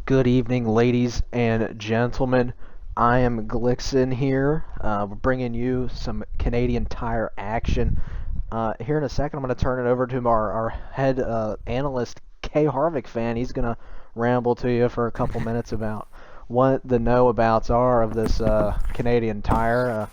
Good evening, ladies and gentlemen. I am Glixen here. We're bringing you some Canadian Tire action. Here in a second, I'm going to turn it over to our head analyst, Kay Harvick fan. He's going to ramble to you for a couple minutes about what the know-abouts are of this Canadian Tire.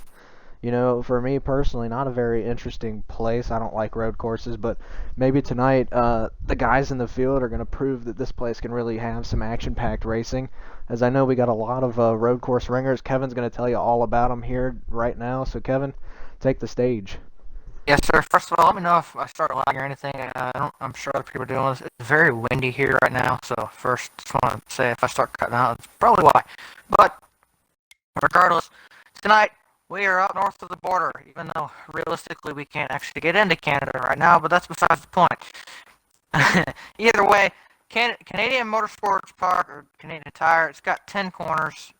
For me personally, not a very interesting place. I don't like road courses, but maybe tonight the guys in the field are going to prove that this place can really have some action-packed racing. As I know, we got a lot of road course ringers. Kevin's going to tell you all about them here right now. So, Kevin, take the stage. Yes, sir. First of all, let me know if I start lagging or anything. I'm sure other people are doing this. It's very windy here right now, so first, just want to say if I start cutting out, it's probably why. But regardless, tonight we are up north of the border, even though realistically we can't actually get into Canada right now, but that's besides the point. Either way, Canadian Motorsport Park, or Canadian Tire, it's got 10 corners.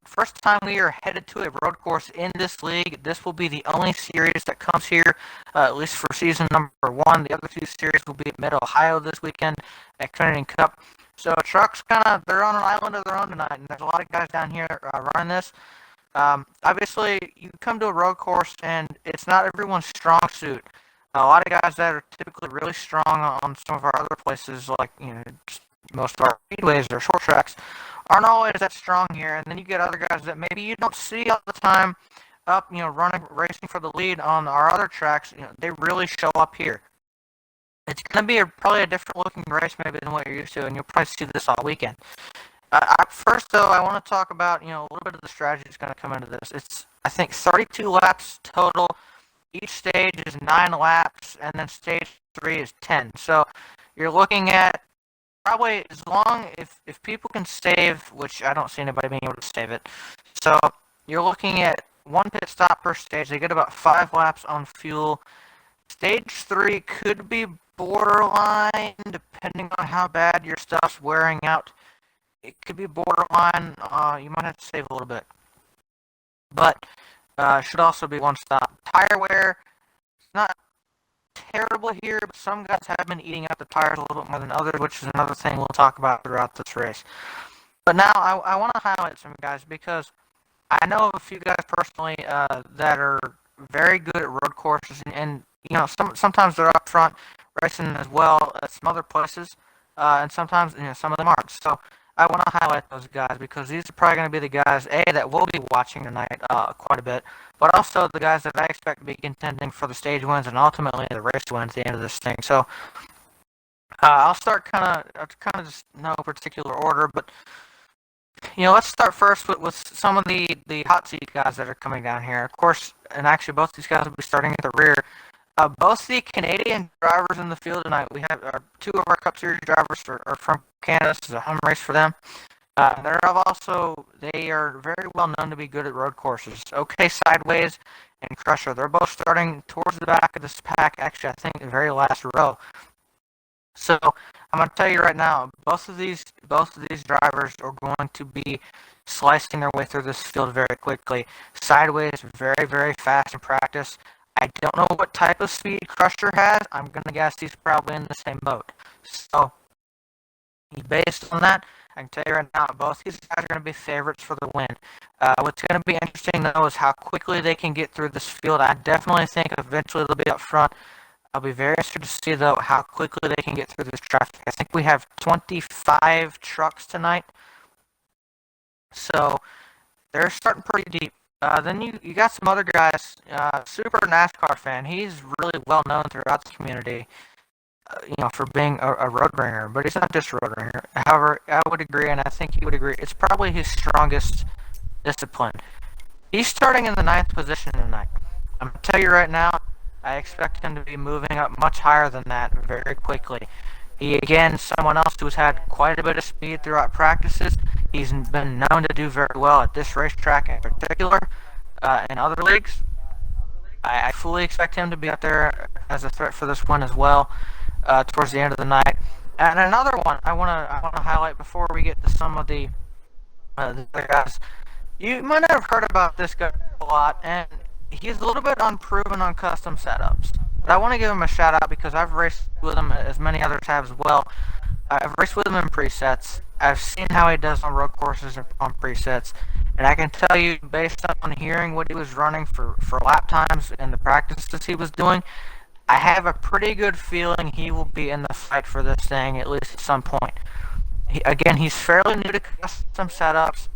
First time we are headed to a road course in this league. This will be the only series that comes here, at least for season number one. The other two series will be at Mid-Ohio this weekend at Canadian Cup. So trucks they're on an island of their own tonight, and there's a lot of guys down here running this. Obviously, you come to a road course, and it's not everyone's strong suit. A lot of guys that are typically really strong on some of our other places, like most of our speedways or short tracks, aren't always that strong here. And then you get other guys that maybe you don't see all the time up, running, racing for the lead on our other tracks. They really show up here. It's going to be probably a different looking race maybe than what you're used to, and you'll probably see this all weekend. First, though, I want to talk about a little bit of the strategy that's going to come into this. It's, I think, 32 laps total. Each stage is 9 laps, and then stage 3 is 10. So you're looking at probably as long if people can save, which I don't see anybody being able to save it. So you're looking at 1 pit stop per stage. They get about 5 laps on fuel. Stage 3 could be borderline, depending on how bad your stuff's wearing out. It could be borderline. You might have to save a little bit. But should also be 1 stop. Tire wear, it's not terrible here, but some guys have been eating up the tires a little bit more than others, which is another thing we'll talk about throughout this race. But now I want to highlight some guys because I know of a few guys personally that are very good at road courses, and sometimes they're up front racing as well as some other places, and sometimes some of them aren't. So I want to highlight those guys because these are probably going to be the guys, that we'll be watching tonight quite a bit, but also the guys that I expect to be contending for the stage wins and ultimately the race wins at the end of this thing. So I'll start kind of just no particular order, but let's start first with some of the hot seat guys that are coming down here. Of course, and actually both these guys will be starting at the rear. Both the Canadian drivers in the field tonight, we have 2 of our Cup Series drivers are from Canada. This is a home race for them. They are very well known to be good at road courses. OK Sideways and Crusher, they're both starting towards the back of this pack, actually I think the very last row. So I'm going to tell you right now, both of these drivers are going to be slicing their way through this field very quickly. Sideways, very, very fast in practice. I don't know what type of speed Crusher has. I'm going to guess he's probably in the same boat. So, based on that, I can tell you right now, both these guys are going to be favorites for the win. What's going to be interesting, though, is how quickly they can get through this field. I definitely think eventually they'll be up front. I'll be very interested to see, though, how quickly they can get through this traffic. I think we have 25 trucks tonight. So, they're starting pretty deep. Then you got some other guys. Super NASCAR fan. He's really well known throughout the community, for being a road ringer. But he's not just a road ringer. However, I would agree, and I think he would agree, it's probably his strongest discipline. He's starting in the 9th position tonight. I'm going to tell you right now, I expect him to be moving up much higher than that very quickly. He, again, someone else who's had quite a bit of speed throughout practices. He's been known to do very well at this racetrack in particular, and other leagues. I fully expect him to be up there as a threat for this one as well towards the end of the night. And another one I want to highlight before we get to some of the other guys. You might not have heard about this guy a lot, and he's a little bit unproven on custom setups. But I want to give him a shout out because I've raced with him as many others have as well. I've raced with him in presets. I've seen how he does on road courses and on presets, and I can tell you, based on hearing what he was running for lap times and the practices he was doing, I have a pretty good feeling he will be in the fight for this thing at least at some point. Again, he's fairly new to custom setups,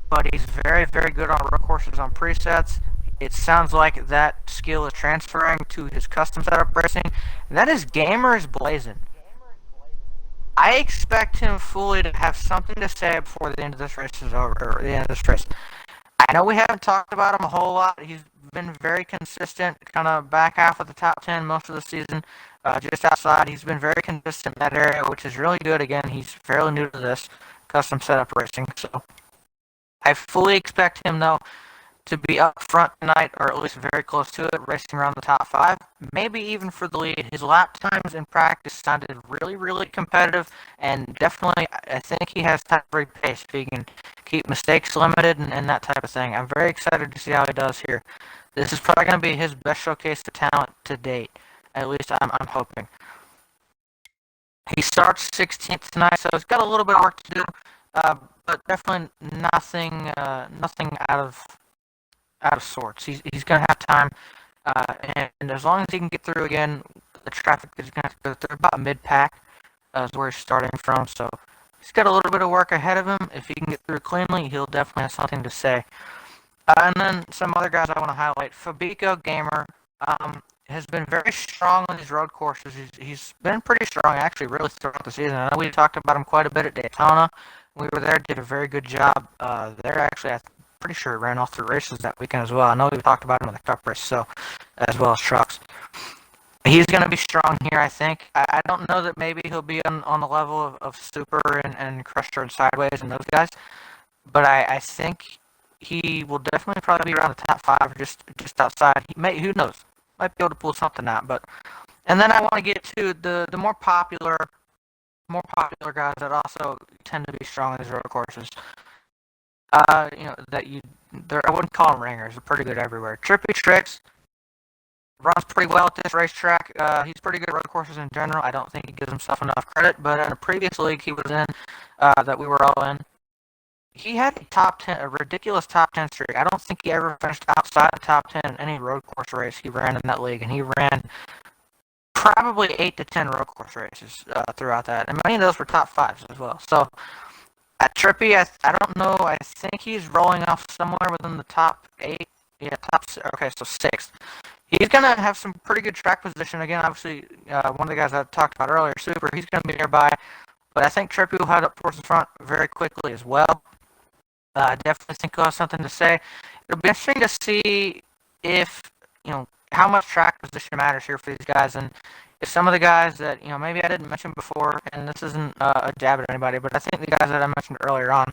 but he's very, very good on road courses on presets. It sounds like that skill is transferring to his custom setup racing, and that is Gamer is blazing. I expect him fully to have something to say before the end of this race is over, or the end of this race. I know we haven't talked about him a whole lot. He's been very consistent, kind of back half of the top 10 most of the season, just outside. He's been very consistent in that area, which is really good. Again, he's fairly new to this custom setup racing, so I fully expect him, though, to be up front tonight, or at least very close to it, racing around the top 5, maybe even for the lead. His lap times in practice sounded really, really competitive, and definitely I think he has top 3 pace if he can keep mistakes limited and that type of thing. I'm very excited to see how he does here. This is probably going to be his best showcase of talent to date. At least I'm hoping. He starts 16th tonight, so he's got a little bit of work to do, but definitely nothing out of sorts. He's going to have time, and as long as he can get through again, the traffic that he's going to have to go through, about mid-pack is where he's starting from, so he's got a little bit of work ahead of him. If he can get through cleanly, he'll definitely have something to say. And then some other guys I want to highlight. Fabico Gamer has been very strong on these road courses. He's been pretty strong, actually, really throughout the season. I know we talked about him quite a bit at Daytona. We were there, did a very good job there, actually. I'm pretty sure he ran all 3 races that weekend as well. I know we talked about him in the Cup race, so as well as trucks. He's going to be strong here, I think. I don't know that maybe he'll be on the level of Super and Crusher and Sideways and those guys, but I think he will definitely probably be around the top 5 or just outside. He may, who knows? Might be able to pull something out. But and then I want to get to the more popular guys that also tend to be strong in these road courses. I wouldn't call them ringers. They're pretty good everywhere. Trippy Tricks runs pretty well at this racetrack. He's pretty good at road courses in general. I don't think he gives himself enough credit, but in a previous league he was in, that we were all in, he had a ridiculous top 10 streak. I don't think he ever finished outside the top 10 in any road course race he ran in that league, and he ran probably 8 to 10 road course races throughout that, and many of those were top 5s as well. So at Trippy, I don't know. I think he's rolling off somewhere within the top 8. Yeah, okay, so 6th. He's going to have some pretty good track position. Again, obviously, one of the guys I talked about earlier, Super, he's going to be nearby. But I think Trippy will head up towards the front very quickly as well. I definitely think he'll have something to say. It'll be interesting to see if, how much track position matters here for these guys. And if some of the guys that, maybe I didn't mention before, and this isn't a jab at anybody, but I think the guys that I mentioned earlier on,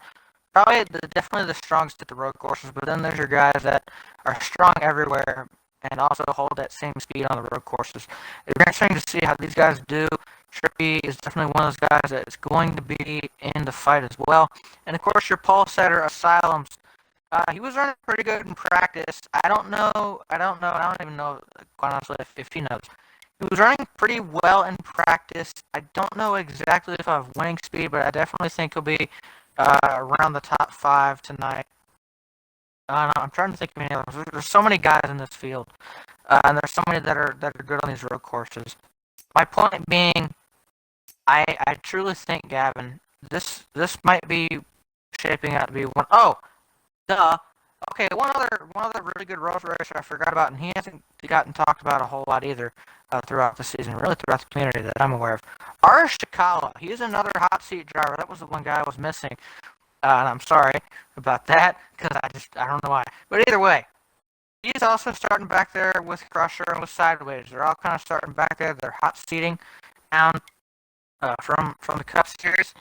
definitely the strongest at the road courses, but then there's your guys that are strong everywhere and also hold that same speed on the road courses. It'll be interesting to see how these guys do. Trippy is definitely one of those guys that is going to be in the fight as well. And of course, your pole setter, Asylums. He was running pretty good in practice. I don't even know, quite honestly, if he knows. He was running pretty well in practice. I don't know exactly if I have winning speed, but I definitely think he'll be around the top 5 tonight. I'm trying to think of any others. There's so many guys in this field, and there's so many that are good on these road courses. My point being, I truly think, Gavin, this might be shaping out to be one. Oh, duh. Okay, one other really good road racer I forgot about, and he hasn't gotten talked about a whole lot either throughout the season, really throughout the community that I'm aware of. RHRL, he's another hot seat driver. That was the one guy I was missing, and I'm sorry about that because I don't know why. But either way, he's also starting back there with Crusher and with Sideways. They're all kind of starting back there. They're hot seating down from the Cup Series.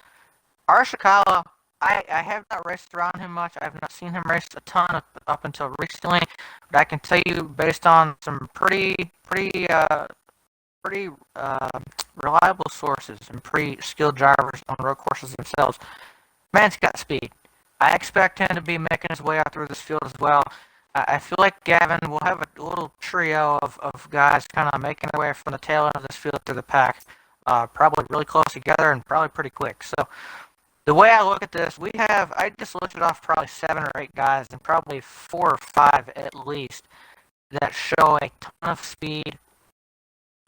RHRL, I have not raced around him much. I have not seen him race a ton up until recently, but I can tell you, based on some pretty reliable sources and pretty skilled drivers on road courses themselves, man's got speed. I expect him to be making his way out through this field as well. I feel like Gavin will have a little trio of guys kind of making their way from the tail end of this field through the pack, probably really close together and probably pretty quick. So The way I look at this, I just listed off probably 7 or 8 guys and probably 4 or 5 at least that show a ton of speed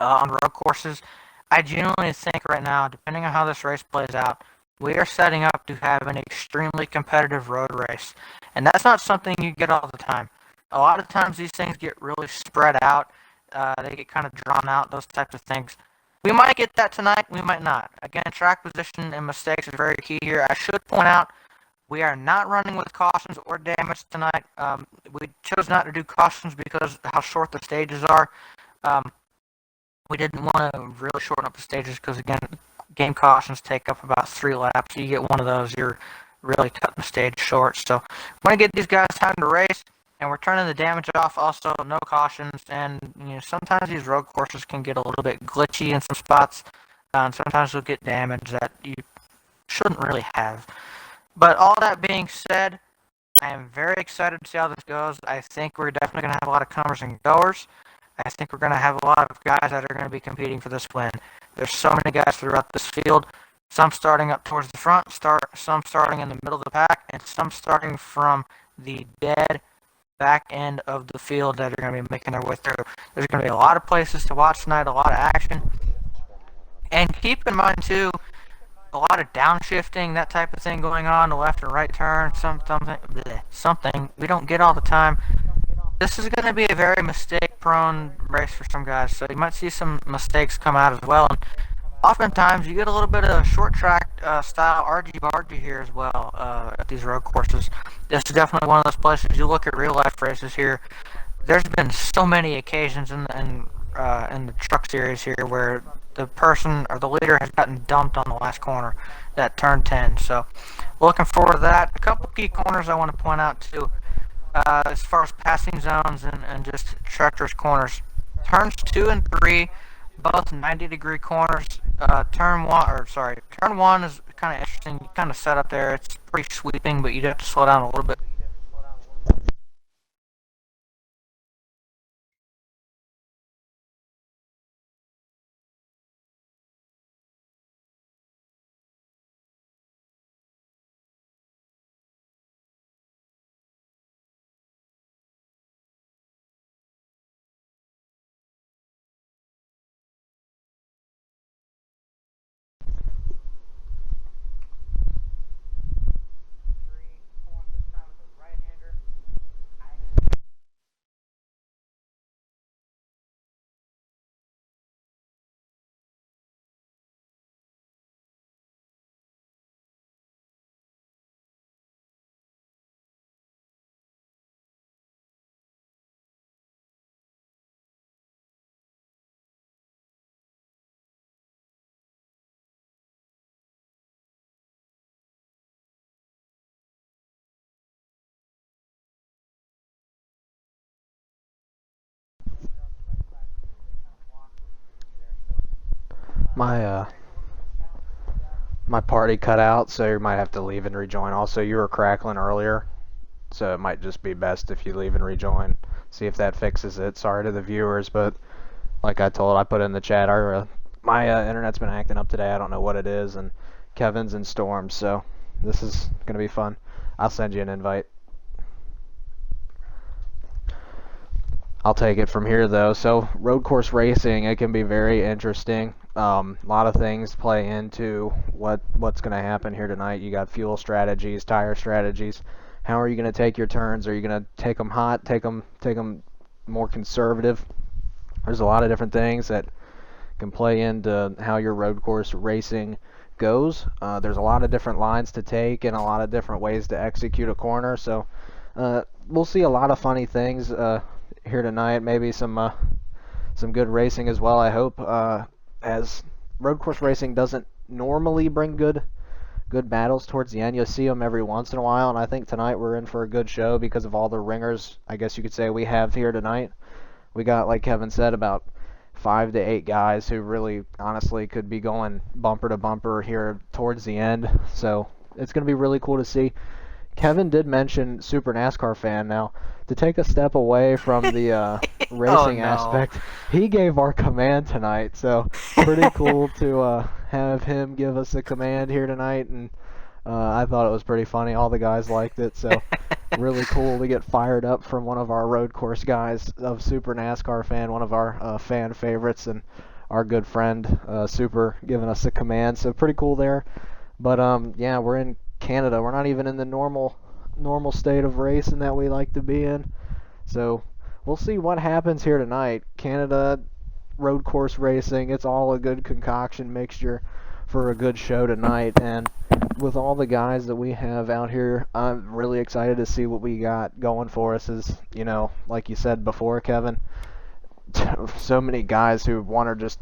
on road courses. I genuinely think right now, depending on how this race plays out, we are setting up to have an extremely competitive road race. And that's not something you get all the time. A lot of times these things get really spread out. They get kind of drawn out, those types of things. We might get that tonight, we might not. Again, track position and mistakes is very key here. I should point out, we are not running with cautions or damage tonight. We chose not to do cautions because of how short the stages are. We didn't want to really shorten up the stages because, again, game cautions take up about 3 laps. You get one of those, you're really cutting the stage short. So we want to get these guys time to race, and we're turning the damage off also, no cautions. And sometimes these road courses can get a little bit glitchy in some spots, and sometimes you'll get damage that you shouldn't really have. But all that being said, I am very excited to see how this goes. I think we're definitely going to have a lot of comers and goers. I think we're going to have a lot of guys that are going to be competing for this win. There's so many guys throughout this field, some starting up towards the front, some starting in the middle of the pack, and some starting from the dead back end of the field that are going to be making their way through. There's going to be a lot of places to watch tonight, a lot of action. And keep in mind, too, a lot of downshifting, that type of thing going on, the left and right turn, something we don't get all the time. This is going to be a very mistake-prone race for some guys, so you might see some mistakes come out as well. And oftentimes, you get a little bit of short track style argy-bargy here as well at these road courses. This is definitely one of those places. You look at real-life races here. There's been so many occasions in the Truck Series here where the person or the leader has gotten dumped on the last corner, that turn 10. So, looking forward to that. A couple key corners I want to point out too. As far as passing zones and just treacherous corners. Turns 2 and 3, both 90-degree corners. Turn 1 is kind of interesting. You kind of set up there. It's pretty sweeping, but you'd have to slow down a little bit. My party cut out, so you might have to leave and rejoin. Also, you were crackling earlier, so it might just be best if you leave and rejoin. See if that fixes it. Sorry to the viewers, but like I put in the chat, my internet's been acting up today. I don't know what it is, and Kevin's in storm, so this is gonna be fun. I'll send you an invite. I'll take it from here though. So road course racing, it can be very interesting. A lot of things play into what's going to happen here tonight. You got fuel strategies, tire strategies. How are you going to take your turns? Are you going to take them hot? Take them more conservative? There's a lot of different things that can play into how your road course racing goes. There's a lot of different lines to take and a lot of different ways to execute a corner. So we'll see a lot of funny things here tonight. Maybe some good racing as well, I hope. As road course racing doesn't normally bring good battles towards the end. You'll see them every once in a while, and I think tonight we're in for a good show because of all the ringers, I guess you could say, we have here tonight. We got, like Kevin said, about 5 to 8 guys who really, honestly, could be going bumper to bumper here towards the end. So it's going to be really cool to see. Kevin did mention Super NASCAR fan. Now, to take a step away from the racing aspect, he gave our command tonight. So pretty cool to have him give us a command here tonight. And I thought it was pretty funny. All the guys liked it, so really cool to get fired up from one of our road course guys, of Super NASCAR fan, one of our fan favorites, and our good friend Super giving us a command. So pretty cool there. But yeah, we're in Canada. We're not even in the normal state of racing that we like to be in. So we'll see what happens here tonight. Canada road course racing, it's all a good concoction mixture for a good show tonight. And with all the guys that we have out here, I'm really excited to see what we got going for us. As you know, like you said before, Kevin, so many guys who want to just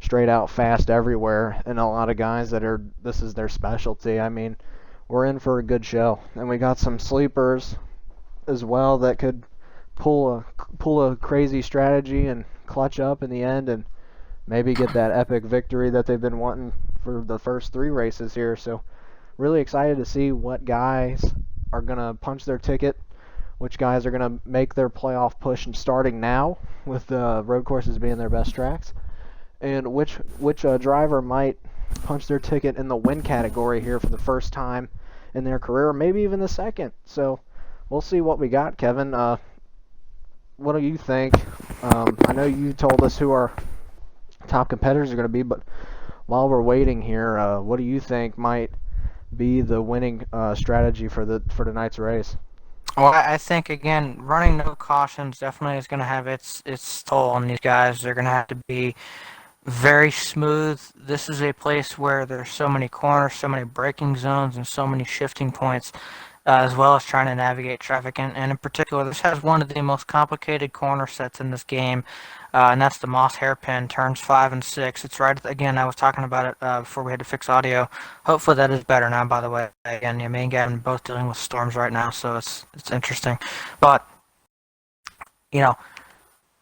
straight out fast everywhere, and a lot of guys that are, this is their specialty. I mean, we're in for a good show, and we got some sleepers as well that could pull a crazy strategy and clutch up in the end and maybe get that epic victory that they've been wanting for the first 3 races here. So really excited to see what guys are going to punch their ticket, which guys are going to make their playoff push and starting now with the road courses being their best tracks, and which driver might punch their ticket in the win category here for the first time in their career, or maybe even the second. So we'll see what we got, Kevin. What do you think? I know you told us who our top competitors are going to be, but while we're waiting here, what do you think might be the winning strategy for tonight's race? Well, I think again, running no cautions definitely is going to have its toll on these guys. They're going to have to be very smooth. This is a place where there's so many corners, so many braking zones, and so many shifting points, as well as trying to navigate traffic. And in particular, this has one of the most complicated corner sets in this game, and that's the Moss Hairpin, turns 5 and 6. It's right, again, I was talking about it before we had to fix audio. Hopefully that is better now, by the way. Again, me and Gavin both dealing with storms right now, so it's interesting. But, you know,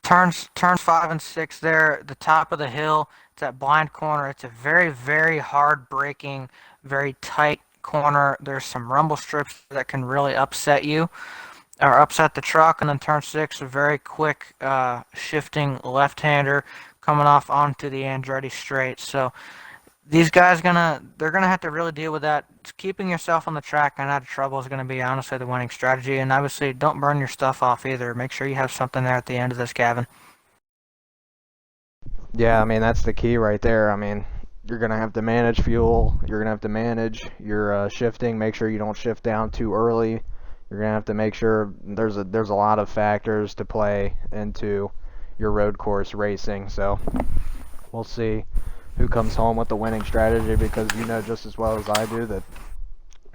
turns 5 and 6 there, the top of the hill. It's that blind corner. It's a very, very hard braking, very tight corner. There's some rumble strips that can really upset you or upset the truck. And then turn 6, a very quick shifting left-hander coming off onto the Andretti straight. So these guys they're gonna have to really deal with that. Keeping yourself on the track and out of trouble is gonna be honestly the winning strategy. And obviously, don't burn your stuff off either. Make sure you have something there at the end of this, Gavin. Yeah, I mean, that's the key right there. I mean, you're going to have to manage fuel. You're going to have to manage your shifting. Make sure you don't shift down too early. You're going to have to make sure there's a lot of factors to play into your road course racing. So we'll see who comes home with the winning strategy, because you know just as well as I do that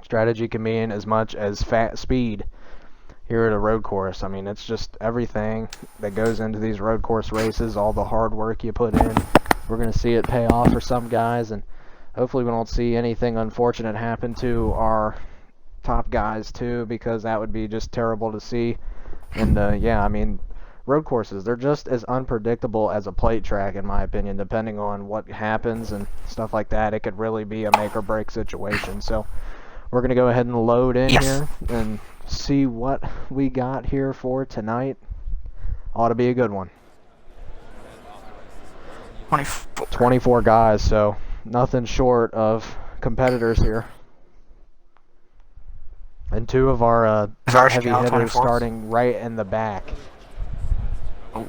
strategy can mean as much as speed here at a road course. I mean, it's just everything that goes into these road course races, all the hard work you put in. We're going to see it pay off for some guys, and hopefully we don't see anything unfortunate happen to our top guys too, because that would be just terrible to see. And yeah, I mean, road courses, they're just as unpredictable as a plate track, in my opinion. Depending on what happens and stuff like that, it could really be a make or break situation. So we're going to go ahead and load in here and see what we got here for tonight. Ought to be a good one. 24 guys, so nothing short of competitors here. And 2 of our heavy hitters starting right in the back. Oh.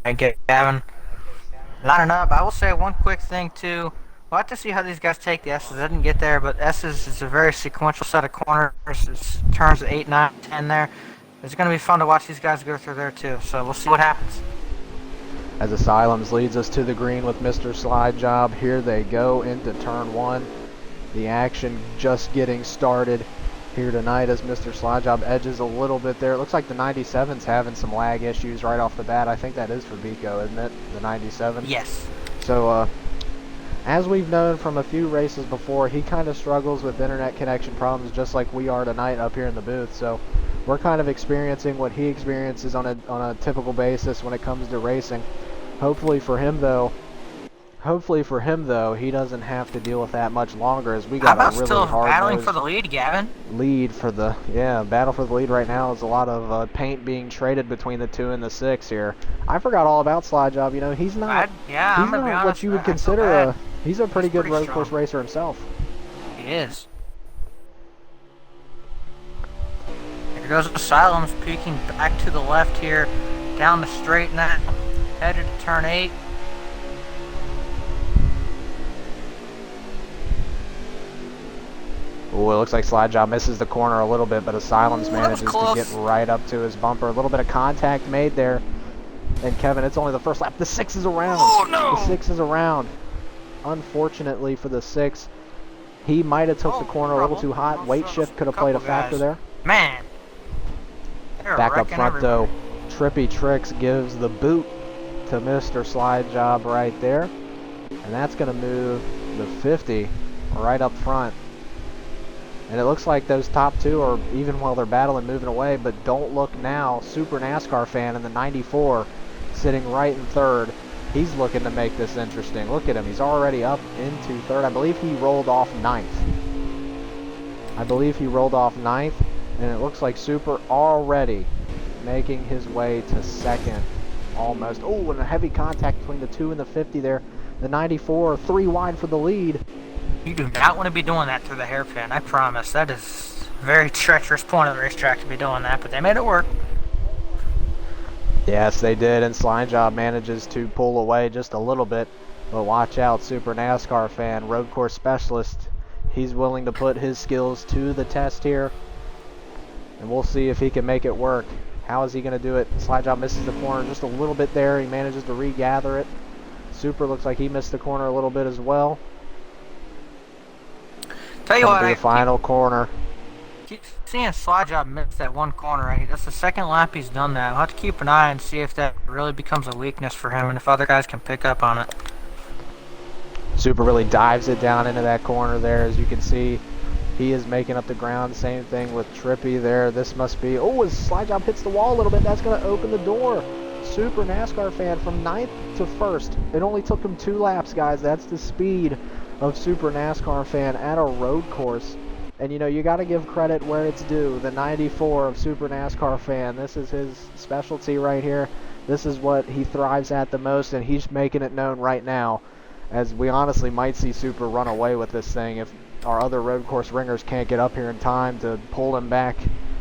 I get Gavin lining up. I will say one quick thing too. We'll have to see how these guys take the S's. I didn't get there, but S's is a very sequential set of corners. It's turns 8, 9, 10 there. It's going to be fun to watch these guys go through there too. So we'll see what happens. As Asylums leads us to the green with Mr. Slide Job. Here they go into turn 1. The action just getting started here tonight as Mr. Slide Job edges a little bit there. It looks like the 97's having some lag issues right off the bat. I think that is Fabico, isn't it? The 97? Yes. So, as we've known from a few races before, he kind of struggles with internet connection problems just like we are tonight up here in the booth. So we're kind of experiencing what he experiences on a typical basis when it comes to racing. Hopefully for him, though, Hopefully for him, though, he doesn't have to deal with that much longer, as we How got a about really still battling for hard-nosed the lead, Gavin? lead for the, battle for the lead right now. Is a lot of paint being traded between the 2 and the 6 here. I forgot all about Slide Job. You know, he's not I'm gonna be what honest. you would I feel consider bad. he's a pretty He's good pretty road strong. course racer himself. He is. Here goes Asylum's peeking back to the left here, down the straight now, headed to turn 8. Ooh, it looks like Slide Job misses the corner a little bit, but Asylums manages to get right up to his bumper. A little bit of contact made there. And Kevin, it's only the first lap. The 6 is around. Oh, no! The 6 is around. Unfortunately for the 6, he might have took the corner a little too hot. Weight shift could have played a factor there. Man. Back up front, though, Trippy Tricks gives the boot to Mr. Slide Job right there. And that's going to move the 50 right up front. And it looks like those top 2 are, even while they're battling, moving away. But don't look now. Super NASCAR fan in the 94 sitting right in 3rd. He's looking to make this interesting. Look at him. He's already up into 3rd. I believe he rolled off 9th. And it looks like Super already making his way to 2nd. Almost. Oh, and a heavy contact between the 2 and the 50 there. The 94, 3 wide for the lead. You do not want to be doing that through the hairpin, I promise. That is a very treacherous point of the racetrack to be doing that, but they made it work. Yes, they did, and Slide Job manages to pull away just a little bit. But watch out, Super NASCAR fan, road course specialist. He's willing to put his skills to the test here. And we'll see if he can make it work. How is he going to do it? Slide Job misses the corner just a little bit there. He manages to regather it. Super looks like he missed the corner a little bit as well. Tell you what, the final corner. Keep seeing Slide Job miss that one corner. Right? That's the 2nd lap he's done that. We'll have to keep an eye and see if that really becomes a weakness for him and if other guys can pick up on it. Super really dives it down into that corner there. As you can see, he is making up the ground. Same thing with Trippy there. This must be... Oh, his Slide Job hits the wall a little bit. That's going to open the door. Super NASCAR fan from 9th to 1st. It only took him 2 laps, guys. That's the speed of Super NASCAR fan at a road course. And you know, you got to give credit where it's due. The 94 of Super NASCAR fan, this is his specialty right here. This is what he thrives at the most, and he's making it known right now, as we honestly might see Super run away with this thing if our other road course ringers can't get up here in time to pull him back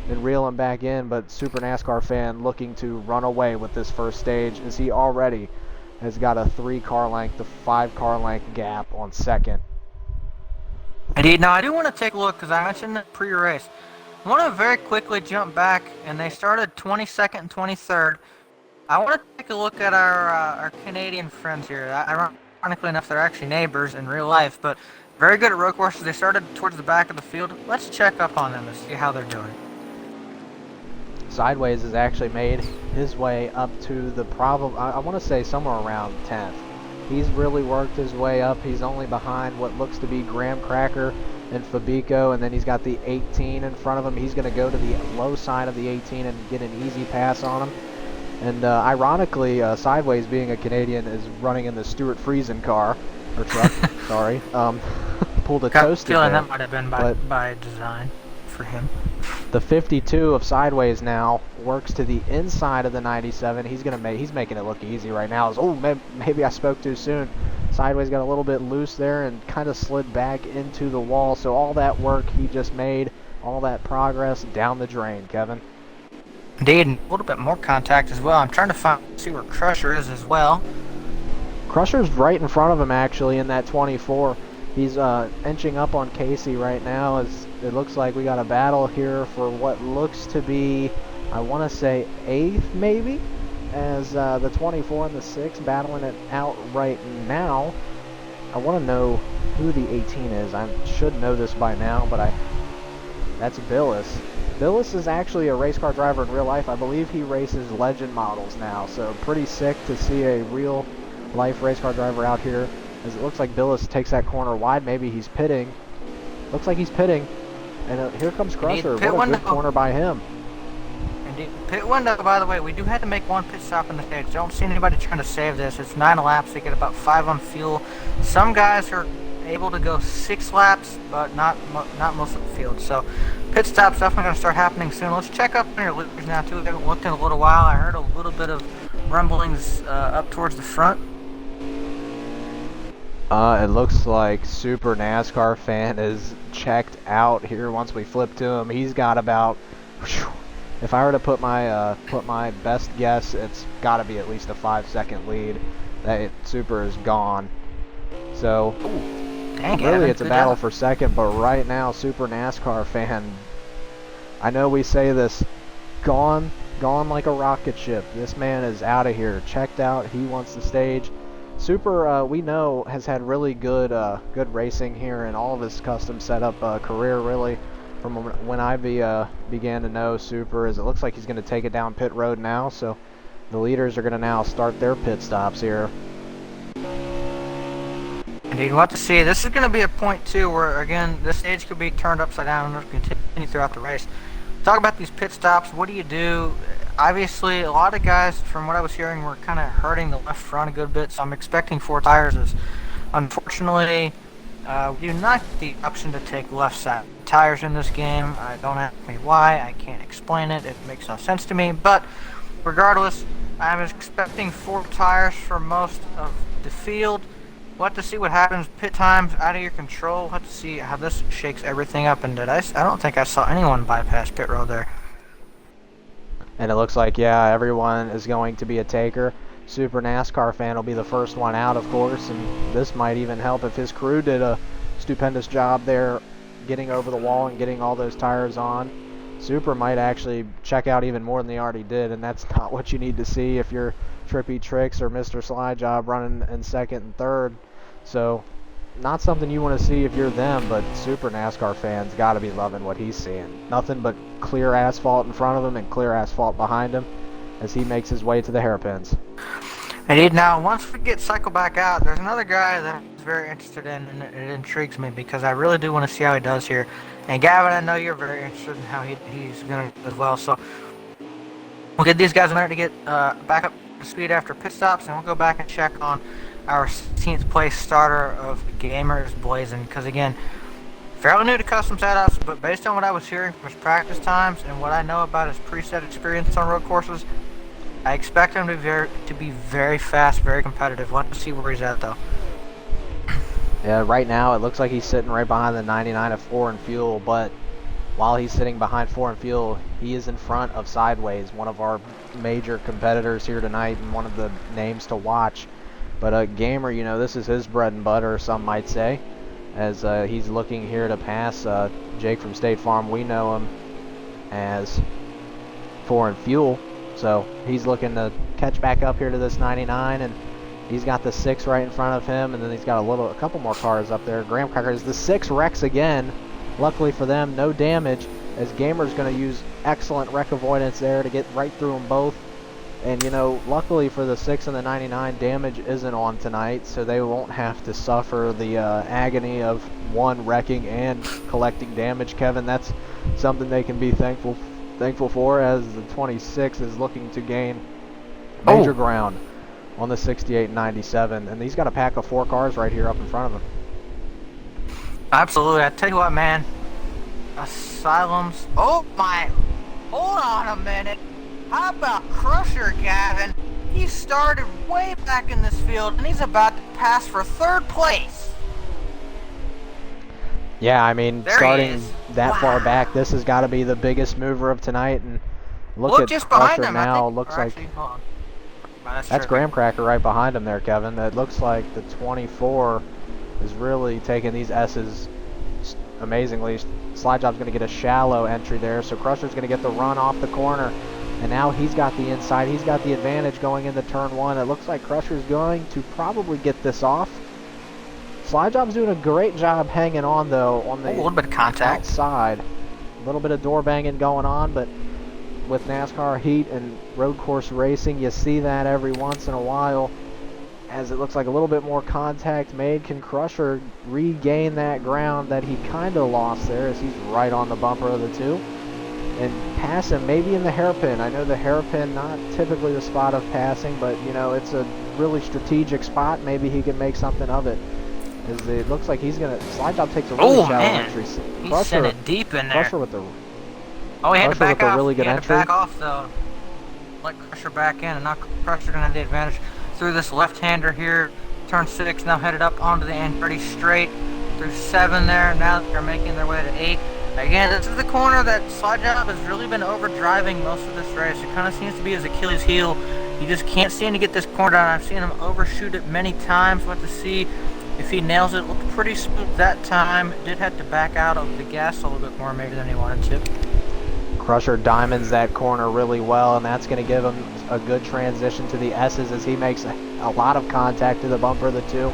and reel him back in. But Super NASCAR fan looking to run away with this first stage, as he already has got a 3 car length to 5 car length gap on 2nd. Indeed. Now, I do want to take a look, because I mentioned it pre-race. I want to very quickly jump back, and they started 22nd and 23rd. I want to take a look at our Canadian friends here. Ironically enough, they're actually neighbors in real life, but very good at road courses. They started towards the back of the field. Let's check up on them and see how they're doing. Sideways has actually made his way up to the I want to say somewhere around 10th. He's really worked his way up. He's only behind what looks to be Graham Cracker and Fabico, and then he's got the 18 in front of him. He's going to go to the low side of the 18 and get an easy pass on him. And ironically, Sideways, being a Canadian, is running in the Stuart Friesen car, or truck, sorry. Pulled a toast in there. That might have been by design for him. The 52 of Sideways now works to the inside of the 97. He's making it look easy right now. Maybe I spoke too soon. Sideways got a little bit loose there and kind of slid back into the wall. So all that work he just made, all that progress, down the drain, Kevin. Indeed, and a little bit more contact as well. I'm trying to see where Crusher is as well. Crusher's right in front of him, actually, in that 24. He's inching up on Casey right now, as it looks like we got a battle here for what looks to be, I want to say, 8th maybe, as the 24 and the 6 battling it out right now. I want to know who the 18 is. I should know this by now, but that's Billis. Billis is actually a race car driver in real life. I believe he races legend models now, so pretty sick to see a real life race car driver out here, as it looks like Billis takes that corner wide. Maybe he's pitting. Looks like he's pitting. And here comes Crusher. What a good corner by him. Indeed. Pit window, by the way, we do have to make one pit stop in the stage. Don't see anybody trying to save this. It's 9 laps. They get about 5 on fuel. Some guys are able to go 6 laps, but not most of the field. So pit stop's definitely going to start happening soon. Let's check up on your leaders now, too. We haven't looked in a little while. I heard a little bit of rumblings up towards the front. It looks like Super NASCAR Fan is checked out here once we flip to him. He's got about, if I were to put my best guess, it's got to be at least a 5-second lead. That Super is gone. So, Dang, really it's a battle for second, but right now Super NASCAR Fan, I know we say this, gone like a rocket ship. This man is out of here, checked out. He wants the stage. Super, we know, has had really good racing here in all of his custom setup career, really. From when I began to know Super, it looks like he's going to take it down pit road now. So the leaders are going to now start their pit stops here. Indeed, we'll have to see. This is going to be a point, too, where, again, this stage could be turned upside down and continue throughout the race. Talk about these pit stops. What do you do? Obviously, a lot of guys, from what I was hearing, were kind of hurting the left front a good bit, so I'm expecting 4 tires. Unfortunately, we do not get the option to take left side tires in this game. Don't ask me why. I can't explain it. It makes no sense to me. But regardless, I'm expecting 4 tires for most of the field. We'll have to see what happens. Pit time's out of your control. We'll have to see how this shakes everything up. And I don't think I saw anyone bypass pit road there. And it looks like, yeah, everyone is going to be a taker. Super NASCAR Fan will be the first one out, of course, and this might even help if his crew did a stupendous job there getting over the wall and getting all those tires on. Super might actually check out even more than they already did, and that's not what you need to see if you're Trippy Tricks or Mr. Slide Job running in second and third. So, not something you want to see if you're them, but Super NASCAR Fan's got to be loving what he's seeing. Nothing but clear asphalt in front of him and clear asphalt behind him as he makes his way to the hairpins. Indeed. Now, once we get cycle back out, there's another guy that I'm very interested in, and it intrigues me because I really do want to see how he does here. And Gavin, I know you're very interested in how he's going to do as well. So we'll get these guys a minute to get back up to speed after pit stops, and we'll go back and check on our 16th place starter of Gamers Blazing, because again, fairly new to custom setups, but based on what I was hearing from his practice times and what I know about his preset experience on road courses, I expect him to be very fast, very competitive. We'll have to see where he's at, though. Yeah, right now it looks like he's sitting right behind the 99 of 4 and Fuel, but while he's sitting behind 4 and Fuel, he is in front of Sideways, one of our major competitors here tonight and one of the names to watch. But Gamer, you know, this is his bread and butter, some might say, as he's looking here to pass Jake from State Farm. We know him as 4 and Fuel, so he's looking to catch back up here to this 99, and he's got the 6 right in front of him, and then he's got a couple more cars up there. Graham Crackers, the 6 wrecks again. Luckily for them, no damage, as Gamer's going to use excellent wreck avoidance there to get right through them both. And, you know, luckily for the 6 and the 99, damage isn't on tonight, so they won't have to suffer the agony of one wrecking and collecting damage. Kevin, that's something they can be thankful for, as the 26 is looking to gain major ground on the 68 and 97. And he's got a pack of 4 cars right here up in front of him. Absolutely. I tell you what, man. Asylums. Oh, my. Hold on a minute. How about Crusher, Gavin? He started way back in this field, and he's about to pass for 3rd place. Yeah, I mean, there starting that far back, this has got to be the biggest mover of tonight. And look at just Crusher behind him. now. Looks like that's Graham Cracker right behind him there, Kevin. It looks like the 24 is really taking these S's amazingly. Slide Job's going to get a shallow entry there, so Crusher's going to get the run off the corner. And now he's got the inside. He's got the advantage going into turn 1. It looks like Crusher's going to probably get this off. Slide Job's doing a great job hanging on, though, on the a little bit of contact outside. A little bit of door banging going on, but with NASCAR heat and road course racing, you see that every once in a while. As it looks like a little bit more contact made, can Crusher regain that ground that he kind of lost there, as he's right on the bumper of the 2? And pass him, maybe in the hairpin. I know the hairpin, not typically the spot of passing, but, you know, it's a really strategic spot. Maybe he can make something of it. As it looks like he's going to... Slide Job takes a really shallow entry. He sent it deep in there. Crusher with the... Oh, he had to back off. Really good entry. He had to back off, though. Let Crusher back in, and now Crusher going to have the advantage through this left-hander here. Turn 6, now headed up onto the N30 straight. Through 7 there, now they're making their way to 8. Again, this is the corner that Slide Job has really been overdriving most of this race. It kind of seems to be his Achilles heel. He just can't seem to get this corner down. I've seen him overshoot it many times. We'll have to see if he nails it. It looked pretty smooth that time. Did have to back out of the gas a little bit more maybe than he wanted to. Crusher diamonds that corner really well, and that's going to give him a good transition to the S's as he makes a lot of contact to the bumper of the 2.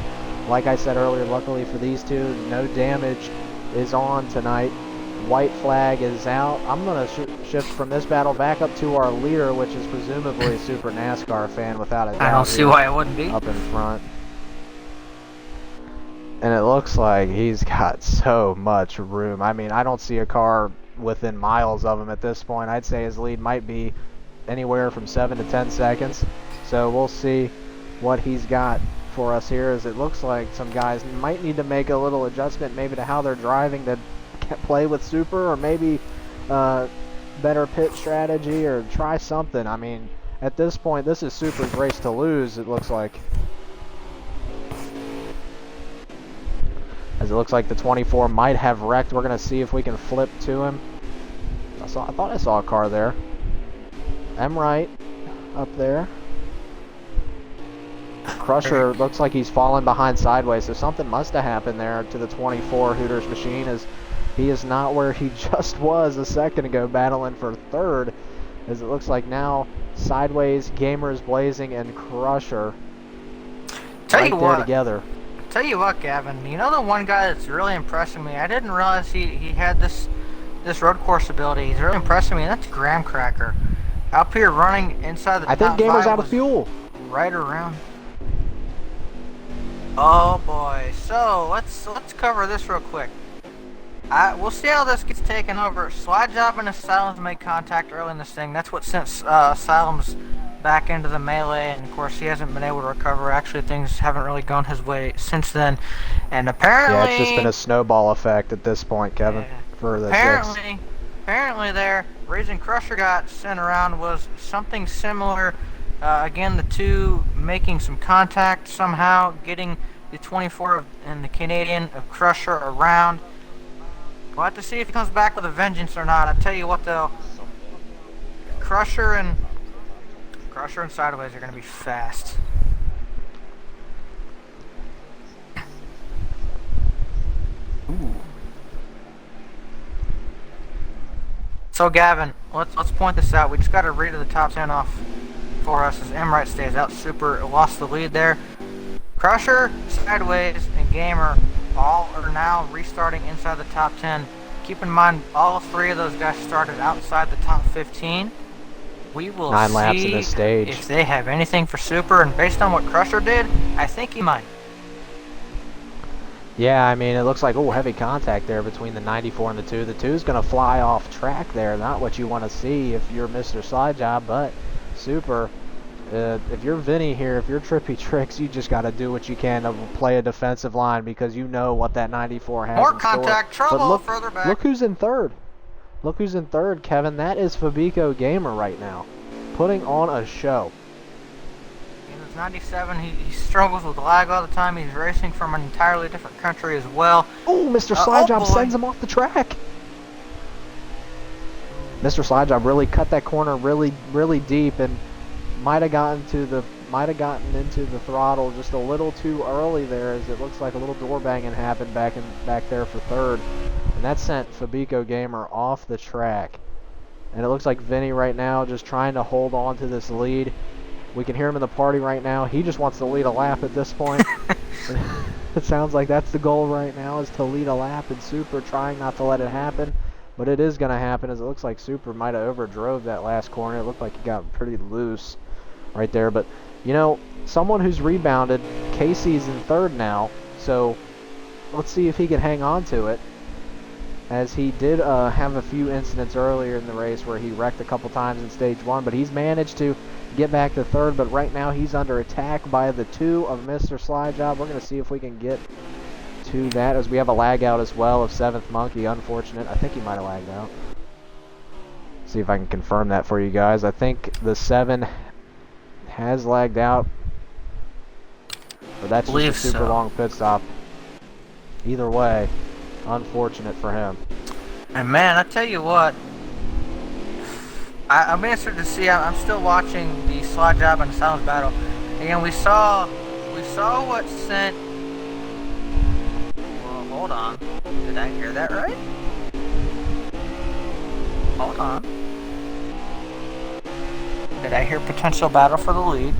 Like I said earlier, luckily for these 2, no damage is on tonight. White flag is out. I'm going to shift from this battle back up to our leader, which is presumably a Super NASCAR fan without a doubt. I don't see why it wouldn't be. Up in front. And it looks like he's got so much room. I mean, I don't see a car within miles of him at this point. I'd say his lead might be anywhere from 7 to 10 seconds. So we'll see what he's got for us here, as it looks like some guys might need to make a little adjustment maybe to how they're driving to play with Super, or maybe better pit strategy, or try something. I mean, at this point, this is Super's race to lose, it looks like. As it looks like the 24 might have wrecked. We're going to see if we can flip to him. I thought I saw a car there. I'm right up there. Crusher looks like he's fallen behind sideways, so something must have happened there to the 24 Hooters machine, as he is not where he just was a second ago, battling for 3rd. As it looks like now Sideways, Gamer is blazing, and Crusher right there together. Tell you what, Gavin, you know the one guy that's really impressing me? I didn't realize he had this road course ability. He's really impressing me, and that's Graham Cracker. Up here running inside the top 5. I think Gamer's out of fuel. Right around. Oh boy. So let's cover this real quick. We'll see how this gets taken over. Slide Job and Asylums made contact early in this thing. That's what sent Asylums back into the melee, and of course he hasn't been able to recover. Actually, things haven't really gone his way since then, and apparently... Yeah, it's just been a snowball effect at this point, Kevin, for the 6. Apparently there, reason Crusher got sent around was something similar. Again, the 2 making some contact somehow, getting the 24 and the Canadian of Crusher around. We'll have to see if he comes back with a vengeance or not. I tell you what though, Crusher and Sideways are going to be fast. Ooh. So Gavin, let's point this out. We just got to read the top 10 off for us as Emright stays out. Super lost the lead there. Crusher, Sideways, and Gamer all are now restarting inside the top 10. Keep in mind, all 3 of those guys started outside the top 15. We will 9 laps in this stage. If they have anything for Super, and based on what Crusher did, I think he might. Yeah, I mean, it looks like, heavy contact there between the 94 and the 2. The 2's going to fly off track there. Not what you want to see if you're Mr. Slide Job, but Super, if you're Vinny here, if you're Trippy Tricks, you just got to do what you can to play a defensive line, because you know what that 94 has More in contact, store. trouble Look, further back. Look who's in 3rd. Look who's in 3rd, Kevin. That is Fabico Gamer right now, putting on a show. In his 97, he struggles with lag all the time. He's racing from an entirely different country as well. Oh, Mr. Slide Job sends him off the track. Mr. Slide Job really cut that corner really, really deep, and might have gotten into the throttle just a little too early there, as it looks like a little door banging happened back there for 3rd. And that sent Fabico Gamer off the track. And it looks like Vinny right now just trying to hold on to this lead. We can hear him in the party right now. He just wants to lead a lap at this point. It sounds like that's the goal right now, is to lead a lap, and Super trying not to let it happen. But it is going to happen, as it looks like Super might have overdrove that last corner. It looked like he got pretty loose right there. But, you know, someone who's rebounded, Casey's in 3rd now. So let's see if he can hang on to it. as he did have a few incidents earlier in the race where he wrecked a couple times in stage 1, but he's managed to get back to 3rd, but right now he's under attack by the 2 of Mr. Slide Job. We're going to see if we can get to that, as we have a lag out as well of 7th Monkey. Unfortunate. I think he might have lagged out. See if I can confirm that for you guys. I think the 7 has lagged out, but that's just a super long pit stop. Either way, unfortunate for him. And man, I tell you what, I'm interested to see. I'm still watching the Slide Job and the Silence battle. Again, we saw what sent. Well, hold on. Did I hear that right? Hold on. Did I hear potential battle for the lead?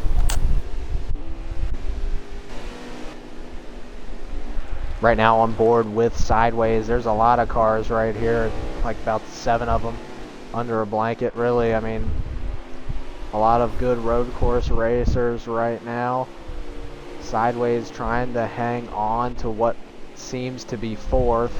Right now on board with Sideways, there's a lot of cars right here, like about 7 of them under a blanket. Really, I mean, a lot of good road course racers right now. Sideways trying to hang on to what seems to be 4th,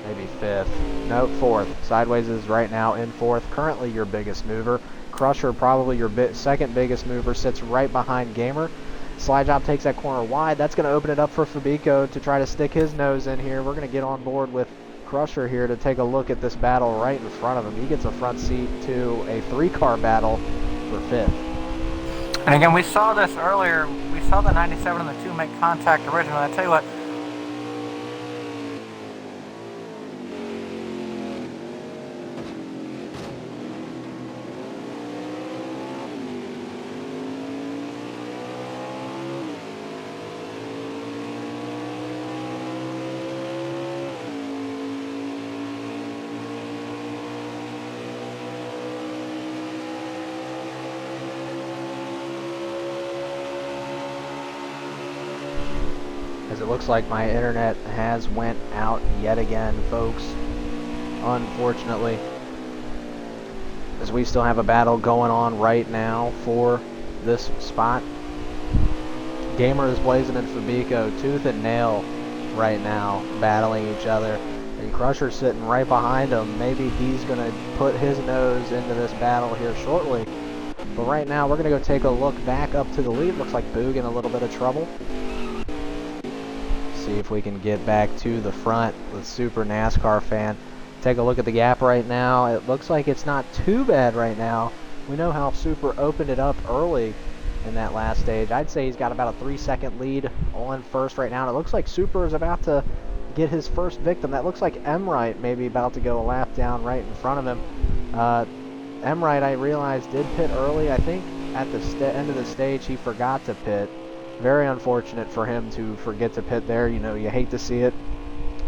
maybe 5th. No, 4th. Sideways is right now in 4th, currently your biggest mover. Crusher, probably your second biggest mover, sits right behind Gamer. Slide Job takes that corner wide. That's going to open it up for Fabico to try to stick his nose in here. We're going to get on board with Crusher here to take a look at this battle right in front of him. He gets a front seat to a 3-car battle for 5th. And again, we saw this earlier. We saw the 97 and the 2 make contact originally. I tell you what, as it looks like my internet has went out yet again, folks, unfortunately, as we still have a battle going on right now for this spot. Gamer is blazing in Fabico tooth and nail right now, battling each other, and Crusher sitting right behind him. Maybe he's going to put his nose into this battle here shortly, but right now we're going to go take a look back up to the lead. Looks like Boog in a little bit of trouble. See if we can get back to the front with Super NASCAR Fan. Take a look at the gap right now. It looks like it's not too bad right now. We know how Super opened it up early in that last stage. I'd say he's got about a 3-second lead on first right now. And it looks like Super is about to get his first victim. That looks like Emright maybe about to go a lap down right in front of him. Emright, I realized, did pit early. I think at the end of the stage he forgot to pit. Very unfortunate for him to forget to pit there. You know, you hate to see it.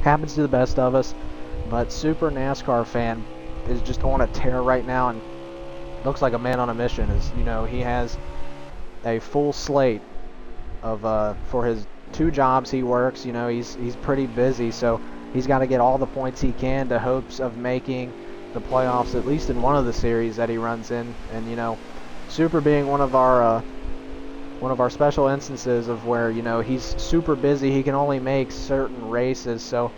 Happens to the best of us. But Super NASCAR Fan is just on a tear right now, and looks like a man on a mission. As you know, he has a full slate of for his 2 jobs he works. You know, he's pretty busy, so he's got to get all the points he can to hopes of making the playoffs, at least in one of the series that he runs in. And you know, Super being one of our special instances of where, you know, he's super busy, he can only make certain races, so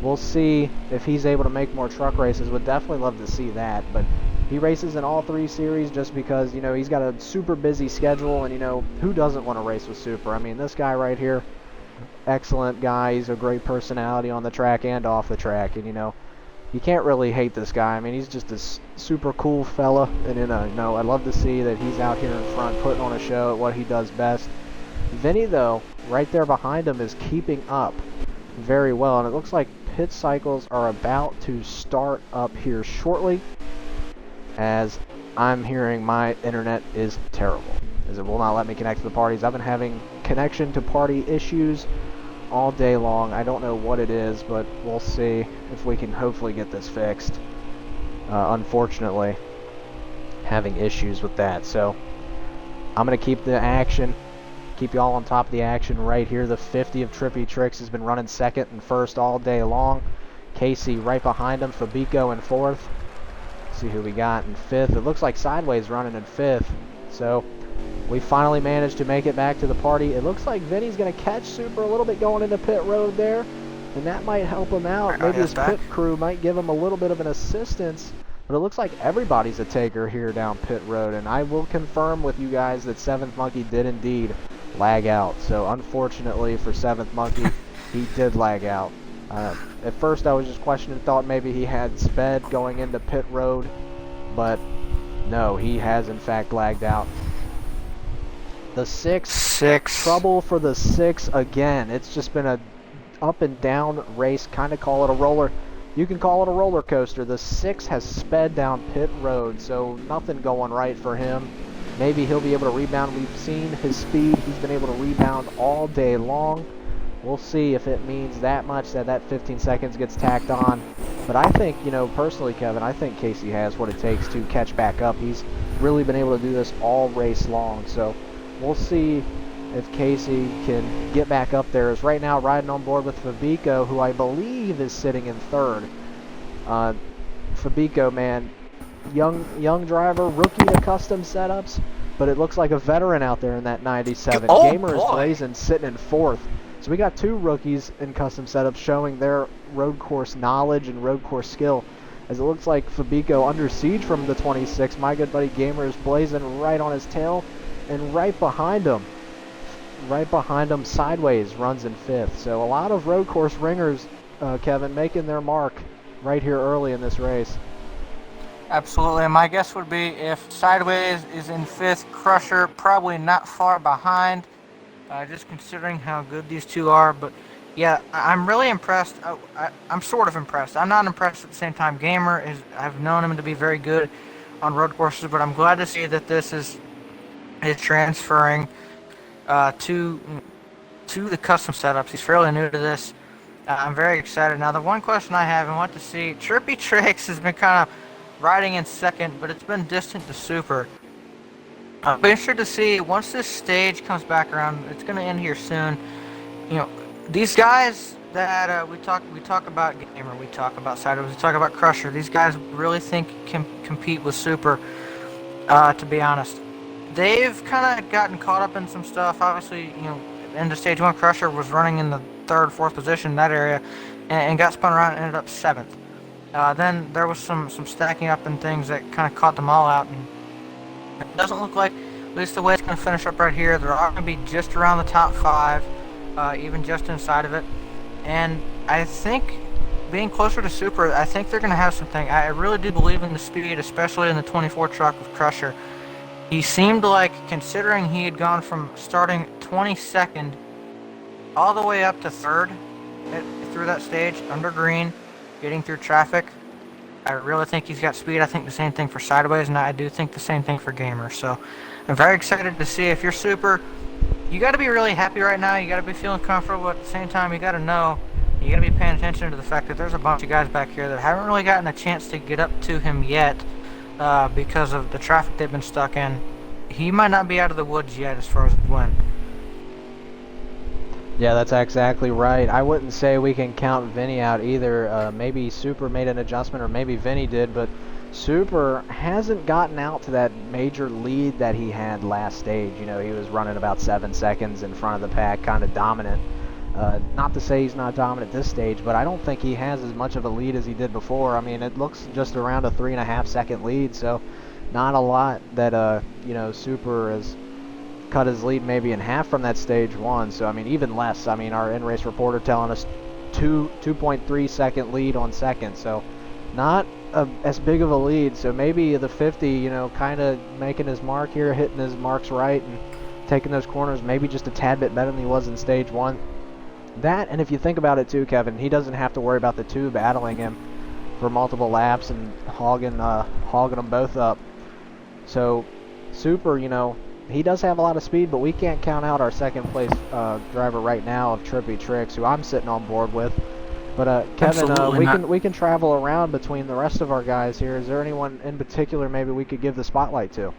we'll see if he's able to make more truck races. Would definitely love to see that, but he races in all 3 series just because, you know, he's got a super busy schedule, and, you know, who doesn't want to race with Super? I mean, this guy right here, excellent guy, he's a great personality on the track and off the track, and, you know, you can't really hate this guy. I mean, he's just a super cool fella, and you know, I'd love to see that he's out here in front putting on a show at what he does best. Vinny, though, right there behind him is keeping up very well, and it looks like pit cycles are about to start up here shortly, as I'm hearing my internet is terrible, as it will not let me connect to the parties. I've been having connection to party issues all day long. I don't know what it is, but we'll see if we can hopefully get this fixed. Unfortunately, having issues with that. So I'm going to keep the action, keep you all on top of the action right here. The 50 of Trippy Tricks has been running second and first all day long. Casey right behind him. Fabico in 4th. See who we got in 5th. It looks like Sideways running in 5th. So we finally managed to make it back to the party. It looks like Vinny's going to catch Super a little bit going into pit road there. and that might help him out. Alright, Maybe his back. pit crew might give him a little bit of an assistance. But it looks like everybody's a taker here down pit road, and I will confirm with you guys that 7th Monkey did indeed lag out. So unfortunately for 7th Monkey, he did lag out. At first I was just questioning, thought maybe he had sped going into pit road, but no, he has in fact lagged out. The 6, trouble for the 6 again. It's just been a up and down race, kind of call it a roller. You can call it a roller coaster. The 6 has sped down pit road, so nothing going right for him. Maybe he'll be able to rebound. We've seen his speed. He's been able to rebound all day long. We'll see if it means that much that 15 seconds gets tacked on. But I think, you know, personally, Kevin, I think Casey has what it takes to catch back up. He's really been able to do this all race long. So we'll see if Casey can get back up there. Is right now riding on board with Fabico, who I believe is sitting in 3rd. Fabico, man, young driver, rookie to custom setups, but it looks like a veteran out there in that 97. Oh, Gamer is blazing, sitting in 4th. So we got 2 rookies in custom setups showing their road course knowledge and road course skill. As it looks like Fabico under siege from the 26. My good buddy Gamer is blazing right on his tail, and right behind him, sideways, runs in 5th. So a lot of road course ringers, Kevin, making their mark right here early in this race. Absolutely, and my guess would be if Sideways is in 5th, Crusher probably not far behind, just considering how good these two are. But yeah, I'm really impressed. I'm sort of impressed. I'm not impressed at the same time. Gamer is, I've known him to be very good on road courses, but I'm glad to see that this is transferring to the custom setups. He's fairly new to this. I'm very excited. Now, the one question I have and want to see, Trippy Tricks has been kind of riding in 2nd, but it's been distant to Super. I'll be interested to see once this stage comes back around. It's going to end here soon. You know, these guys that we talk about Gamer, we talk about Sideways, we talk about Crusher. These guys really think can compete with Super. To be honest, they've kind of gotten caught up in some stuff. Obviously, you know, in the stage 1, Crusher was running in the 3rd, 4th position in that area, and got spun around and ended up 7th. Then there was some stacking up and things that kind of caught them all out, and it doesn't look like, at least the way it's going to finish up right here, they're all going to be just around the top 5, even just inside of it. And I think being closer to Super, I think they're going to have something. I really do believe in the speed, especially in the 24 truck with Crusher. He seemed like, considering he had gone from starting 22nd all the way up to 3rd through that stage, under green, getting through traffic, I really think he's got speed. I think the same thing for Sideways, and I do think the same thing for Gamer. So I'm very excited to see. If you're Super, you got to be really happy right now. You got to be feeling comfortable. At the same time, you got to know, you got to be paying attention to the fact that there's a bunch of guys back here that haven't really gotten a chance to get up to him yet because of the traffic they've been stuck in. He might not be out of the woods yet as far as the win. Yeah, that's exactly right. I wouldn't say we can count Vinny out either. Maybe Super made an adjustment, or maybe Vinny did, but Super hasn't gotten out to that major lead that he had last stage. You know, he was running about 7 seconds in front of the pack, kind of dominant. Not to say he's not dominant this stage, but I don't think he has as much of a lead as he did before. I mean, it looks just around a 3.5 second lead, so not a lot that, you know, Super has cut his lead maybe in half from that stage 1. So, I mean, even less. I mean, our in-race reporter telling us 2.3 second lead on second. So, not as big of a lead. So, maybe the 50, you know, kind of making his mark here, hitting his marks right and taking those corners, maybe just a tad bit better than he was in stage 1. That, and if you think about it too, Kevin, he doesn't have to worry about the 2 battling him for multiple laps and hogging them both up. So, Super, you know, he does have a lot of speed, but we can't count out our second place driver right now of Trippy Tricks, who I'm sitting on board with. But Kevin, we can travel around between the rest of our guys here. Is there anyone in particular maybe we could give the spotlight to?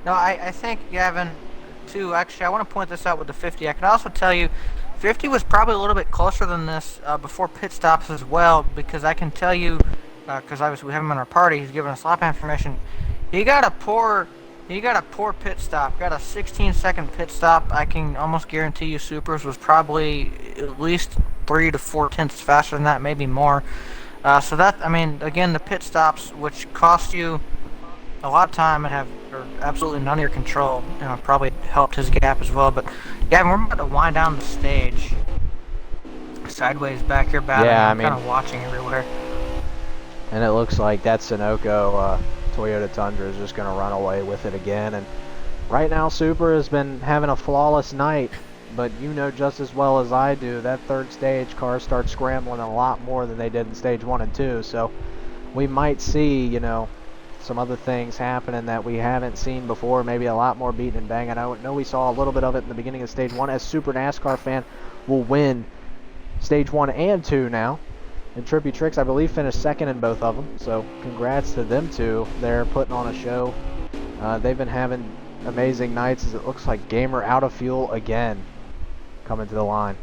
No, I think Gavin, too. Actually, I want to point this out with the 50. I can also tell you, 50 was probably a little bit closer than this before pit stops as well, because I can tell you, because we have him in our party, he's giving us lap information. He got a poor He got a poor pit stop. Got a 16-second pit stop. I can almost guarantee you Supers was probably at least 3 to 4 tenths faster than that, maybe more. So that, I mean, again, the pit stops, which cost you a lot of time and have absolutely none of your control, probably helped his gap as well. But yeah, we're about to wind down the stage. Sideways back here battling. Yeah, I'm kind of watching everywhere. And it looks like that Sunoco Toyota Tundra is just going to run away with it again. And right now, Super has been having a flawless night. But you know just as well as I do, that third stage, cars start scrambling a lot more than they did in stage 1 and 2. So we might see, some other things happening that we haven't seen before. Maybe a lot more beating and banging. I know we saw a little bit of it in the beginning of stage 1. As Super NASCAR fan, will win stage 1 and 2 now. And Trippy Tricks, I believe, finished second in both of them. So congrats to them two. They're putting on a show. They've been having amazing nights as it looks like Gamer out of fuel again coming to the line.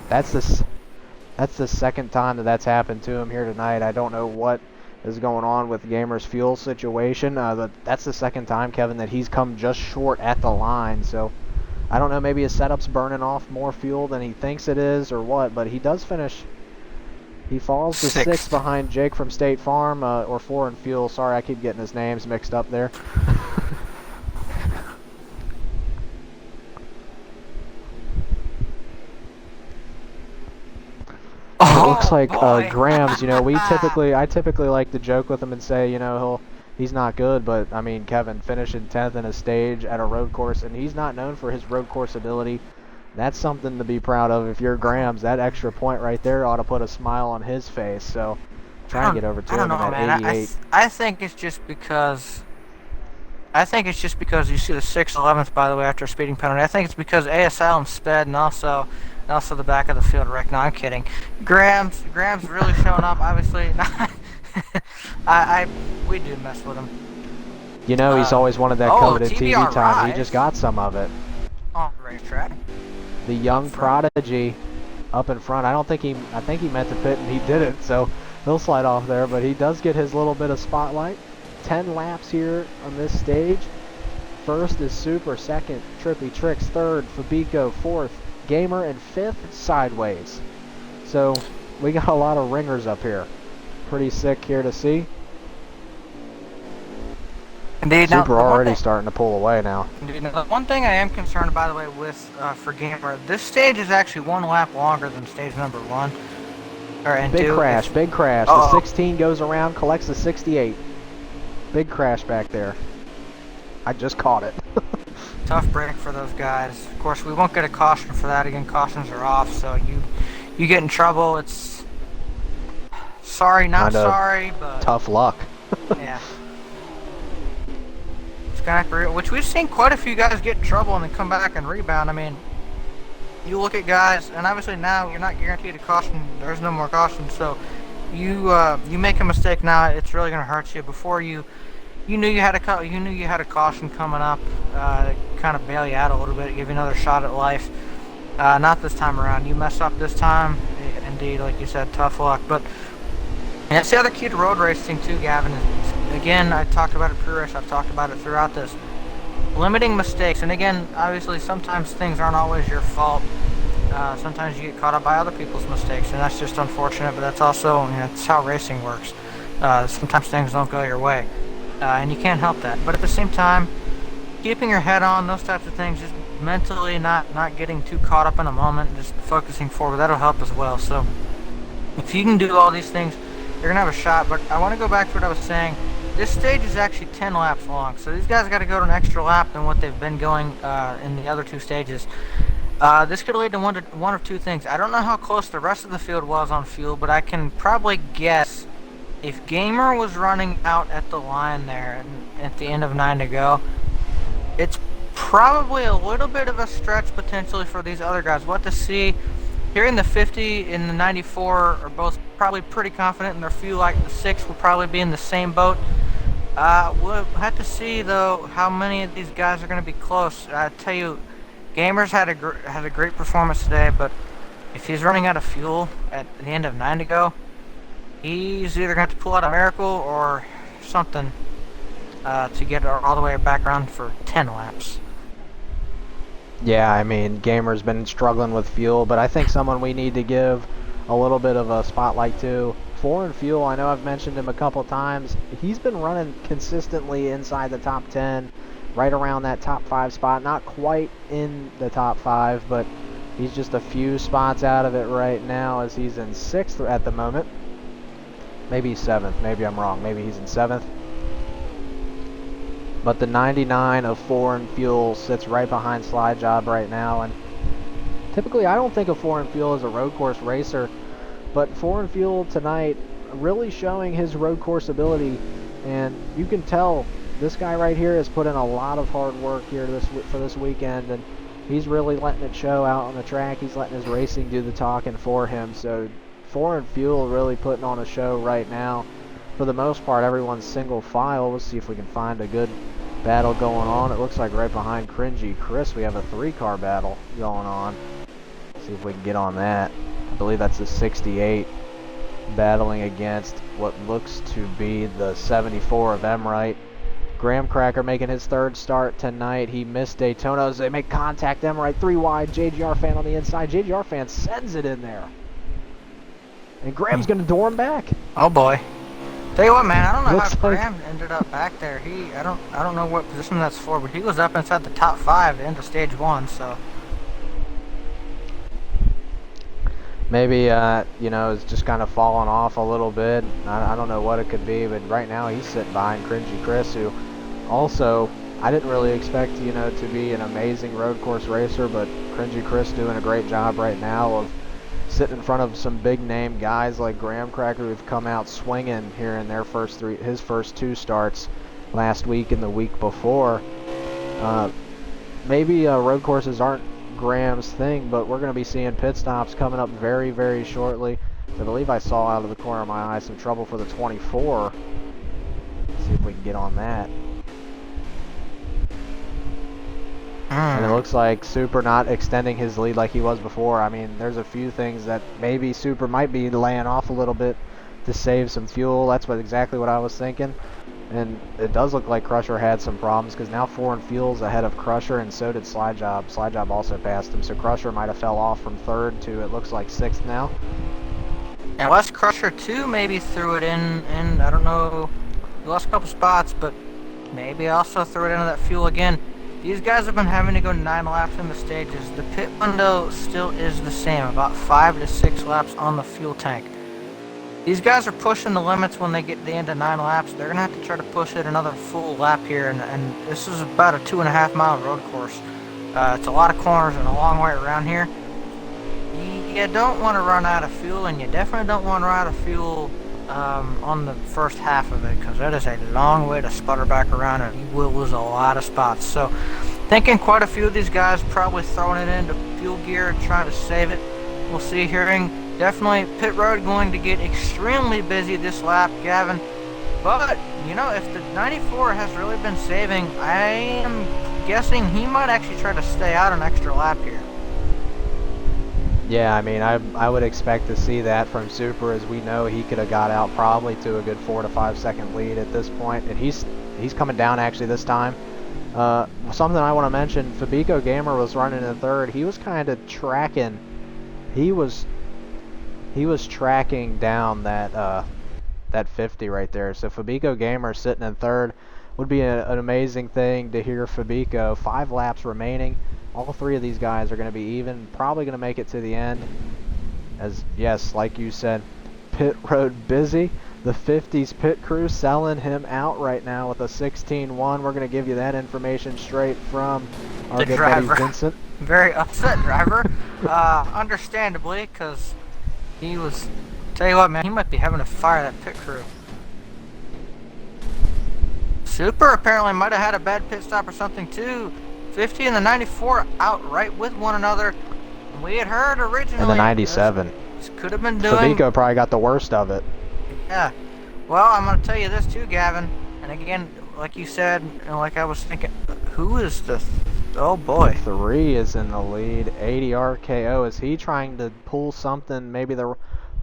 That's the second time that's happened to him here tonight. I don't know what is going on with Gamer's fuel situation. But that's the second time, Kevin, that he's come just short at the line. So I don't know, maybe his setup's burning off more fuel than he thinks it is or what, but he does finish. He falls to sixth behind Jake from State Farm, or 4 in fuel. Sorry, I keep getting his names mixed up there. It looks like Graham's, I typically like to joke with him and say, he's not good, but I mean, Kevin finishing 10th in a stage at a road course, and he's not known for his road course ability. That's something to be proud of. If you're Graham's, that extra point right there ought to put a smile on his face. So try and get over to him at 88. I think it's just because you see the 6th, 11th, by the way, after a speeding penalty. I think it's because ASL sped and also the back of the field wreck. No, I'm kidding. Graham's really showing up. Obviously, we do mess with him. He's always wanted that coveted TV time. He just got some of it. On the racetrack. The young prodigy up in front. I think he meant to pit and he didn't, so he'll slide off there, but he does get his little bit of spotlight. 10 laps here on this stage. First is Super, second Trippy Tricks, third Fabico, fourth Gamer, and fifth Sideways. So we got a lot of ringers up here. Pretty sick here to see. Indeed. Super already starting to pull away now. Indeed. Now, one thing I am concerned, by the way, with for Gamer, this stage is actually 1 lap longer than stage number 1. Big crash. The 16 goes around, collects the 68. Big crash back there. I just caught it. Tough break for those guys. Of course, we won't get a caution for that. Again, cautions are off, so you get in trouble. It's sorry, not sorry, but tough luck. Yeah. Which we've seen quite a few guys get in trouble and then come back and rebound. I mean, you look at guys, and obviously now you're not guaranteed a caution. There's no more caution, so you make a mistake now, it's really going to hurt you. Before you knew you had a caution coming up, to kind of bail you out a little bit, give you another shot at life. Not this time around. You mess up this time, indeed, like you said, tough luck. But that's the other key to road racing too, Gavin. Again, I talked about it pre-race, I've talked about it throughout this. Limiting mistakes, and again, obviously sometimes things aren't always your fault. Sometimes you get caught up by other people's mistakes, and that's just unfortunate, but that's also, that's how racing works. Sometimes things don't go your way, and you can't help that. But at the same time, keeping your head on, those types of things, just mentally not getting too caught up in a moment, just focusing forward, that'll help as well. So if you can do all these things, you're going to have a shot. But I want to go back to what I was saying. This stage is actually 10 laps long, so these guys got to go to an extra lap than what they've been going in the other 2 stages. This could lead to one of 2 things. I don't know how close the rest of the field was on fuel, but I can probably guess if Gamer was running out at the line there at the end of 9 to go, it's probably a little bit of a stretch potentially for these other guys. What to see here in the 50 and the 94 are both probably pretty confident in their fuel. Like the 6 will probably be in the same boat. We'll have to see though how many of these guys are going to be close. I tell you, Gamer's had a great performance today, but if he's running out of fuel at the end of 9 to go, he's either going to have to pull out a miracle or something. to get all the way back around for 10 laps. Yeah, I mean, Gamer's been struggling with fuel, but I think someone we need to give a little bit of a spotlight to. Foreign Fuel, I know I've mentioned him a couple times. He's been running consistently inside the top 10, right around that top 5 spot. Not quite in the top 5, but he's just a few spots out of it right now as he's in 6th at the moment. Maybe 7th, maybe I'm wrong. Maybe he's in 7th. But the 99 of Foreign Fuel sits right behind Slide Job right now. And typically, I don't think of Foreign Fuel as a road course racer, but Foreign Fuel tonight really showing his road course ability. And you can tell this guy right here has put in a lot of hard work here for this weekend, and he's really letting it show out on the track. He's letting his racing do the talking for him. So Foreign Fuel really putting on a show right now. For the most part, everyone's single file. Let's see if we can find a good battle going on. It looks like right behind Cringy Chris we have a 3-car battle going on. See if we can get on that. I believe that's the 68 battling against what looks to be the 74 of Emright. Graham Cracker making his 3rd start tonight. He missed Daytona as they make contact. Emright 3 wide. JGR fan on the inside. JGR fan sends it in there. And Graham's going to door him back. Oh boy. Tell you what, man, I don't know how Graham ended up back there. I don't know what position that's for, but he was up inside the top 5 at the end of stage 1, so. Maybe, you know, it's just kind of fallen off a little bit. I don't know what it could be, but right now he's sitting behind Cringy Chris, who also, I didn't really expect, you know, to be an amazing road course racer, but Cringy Chris doing a great job right now of sitting in front of some big name guys like Graham Cracker who've come out swinging here in his first 2 starts last week and the week before. Maybe road courses aren't Graham's thing, but we're going to be seeing pit stops coming up very, very shortly. I believe I saw out of the corner of my eye some trouble for the 24. Let's see if we can get on that. And it looks like Super not extending his lead like he was before. I mean, there's a few things that maybe Super might be laying off a little bit to save some fuel. That's exactly what I was thinking. And it does look like Crusher had some problems because now Foreign Fuel's ahead of Crusher, and so did Slide Job. Slide Job also passed him, so Crusher might have fell off from 3rd to, it looks like, 6th now. And West Crusher too maybe threw it in, and I don't know, he lost a couple spots, but maybe also threw it into that fuel again. These guys have been having to go 9 laps in the stages. The pit window still is the same, about 5 to 6 laps on the fuel tank. These guys are pushing the limits when they get to the end of 9 laps. They're going to have to try to push it another full lap here, and this is about a 2.5 mile road course. It's a lot of corners and a long way around here. You don't want to run out of fuel, and you definitely don't want to run out of fuel on the first half of it, because that is a long way to sputter back around, and you will lose a lot of spots. So thinking quite a few of these guys probably throwing it into fuel gear and trying to save it. We'll see here. Definitely pit road going to get extremely busy this lap, Gavin. But, you know, if the 94 has really been saving, I am guessing he might actually try to stay out an extra lap here. Yeah, I mean, I would expect to see that from Super, as we know he could have got out probably to a good 4 to 5 second lead at this point, and he's coming down actually this time. Something I want to mention: Fabico Gamer was running in 3rd. He was kind of tracking. He was tracking down that 50 right there. So Fabico Gamer sitting in 3rd would be an amazing thing to hear. Fabico, 5 laps remaining. All 3 of these guys are going to be even, probably going to make it to the end. As, yes, like you said, pit road busy. The 50s pit crew selling him out right now with a 16-1. We're going to give you that information straight from our good buddy Vincent. Very upset driver, understandably, because he was, tell you what, man, he might be having to fire that pit crew. Super apparently might have had a bad pit stop or something too. 50 and the 94 out right with one another. We had heard originally. And the 97. This could have been doing. Fabico probably got the worst of it. Yeah. Well, I'm going to tell you this too, Gavin. And again, like you said, and like I was thinking, who is the... Oh boy. 3 is in the lead. 80 RKO. Is he trying to pull something? Maybe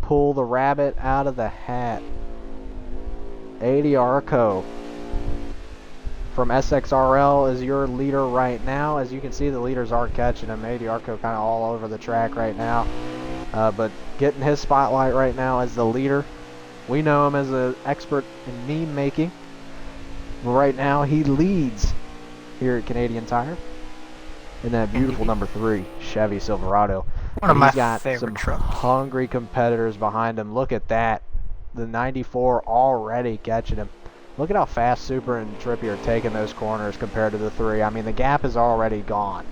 pull the rabbit out of the hat. 80 RKO. from SXRL is your leader right now. As you can see, the leaders are catching him. Eddie Arco kind of all over the track right now. But getting his spotlight right now as the leader. We know him as an expert in meme making. But right now, he leads here at Canadian Tire in that beautiful number 3 Chevy Silverado. One of my He's got favorite some trucks. hungry competitors behind him. Look at that. The 94 already catching him. Look at how fast Super and Trippy are taking those corners compared to the 3. I mean, the gap is already gone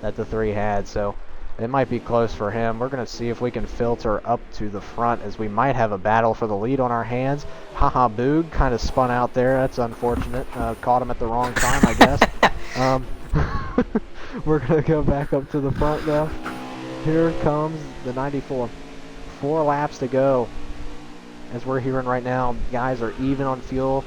that the 3 had, so it might be close for him. We're going to see if we can filter up to the front, as we might have a battle for the lead on our hands. Haha Boog kind of spun out there. That's unfortunate. Caught him at the wrong time, I guess. We're going to go back up to the front, though. Here comes the 94. 4 laps to go. As we're hearing right now, guys are even on fuel.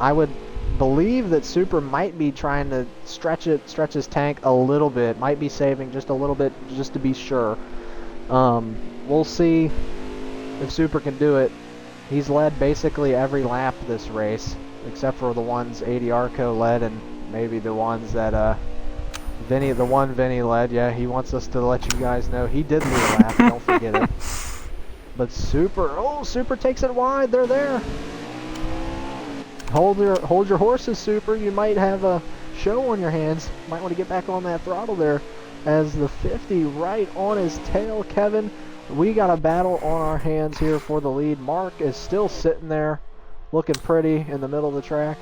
I would believe that Super might be trying to stretch his tank a little bit. Might be saving just a little bit, just to be sure. We'll see if Super can do it. He's led basically every lap this race, except for the ones Eddie Arco led, and maybe the ones that Vinny led. Yeah, he wants us to let you guys know he did lead a lap. Don't forget it. But Super takes it wide. They're there. Hold your horses, Super. You might have a show on your hands. Might want to get back on that throttle there. As the 50 right on his tail, Kevin. We got a battle on our hands here for the lead. Mark is still sitting there, looking pretty in the middle of the track.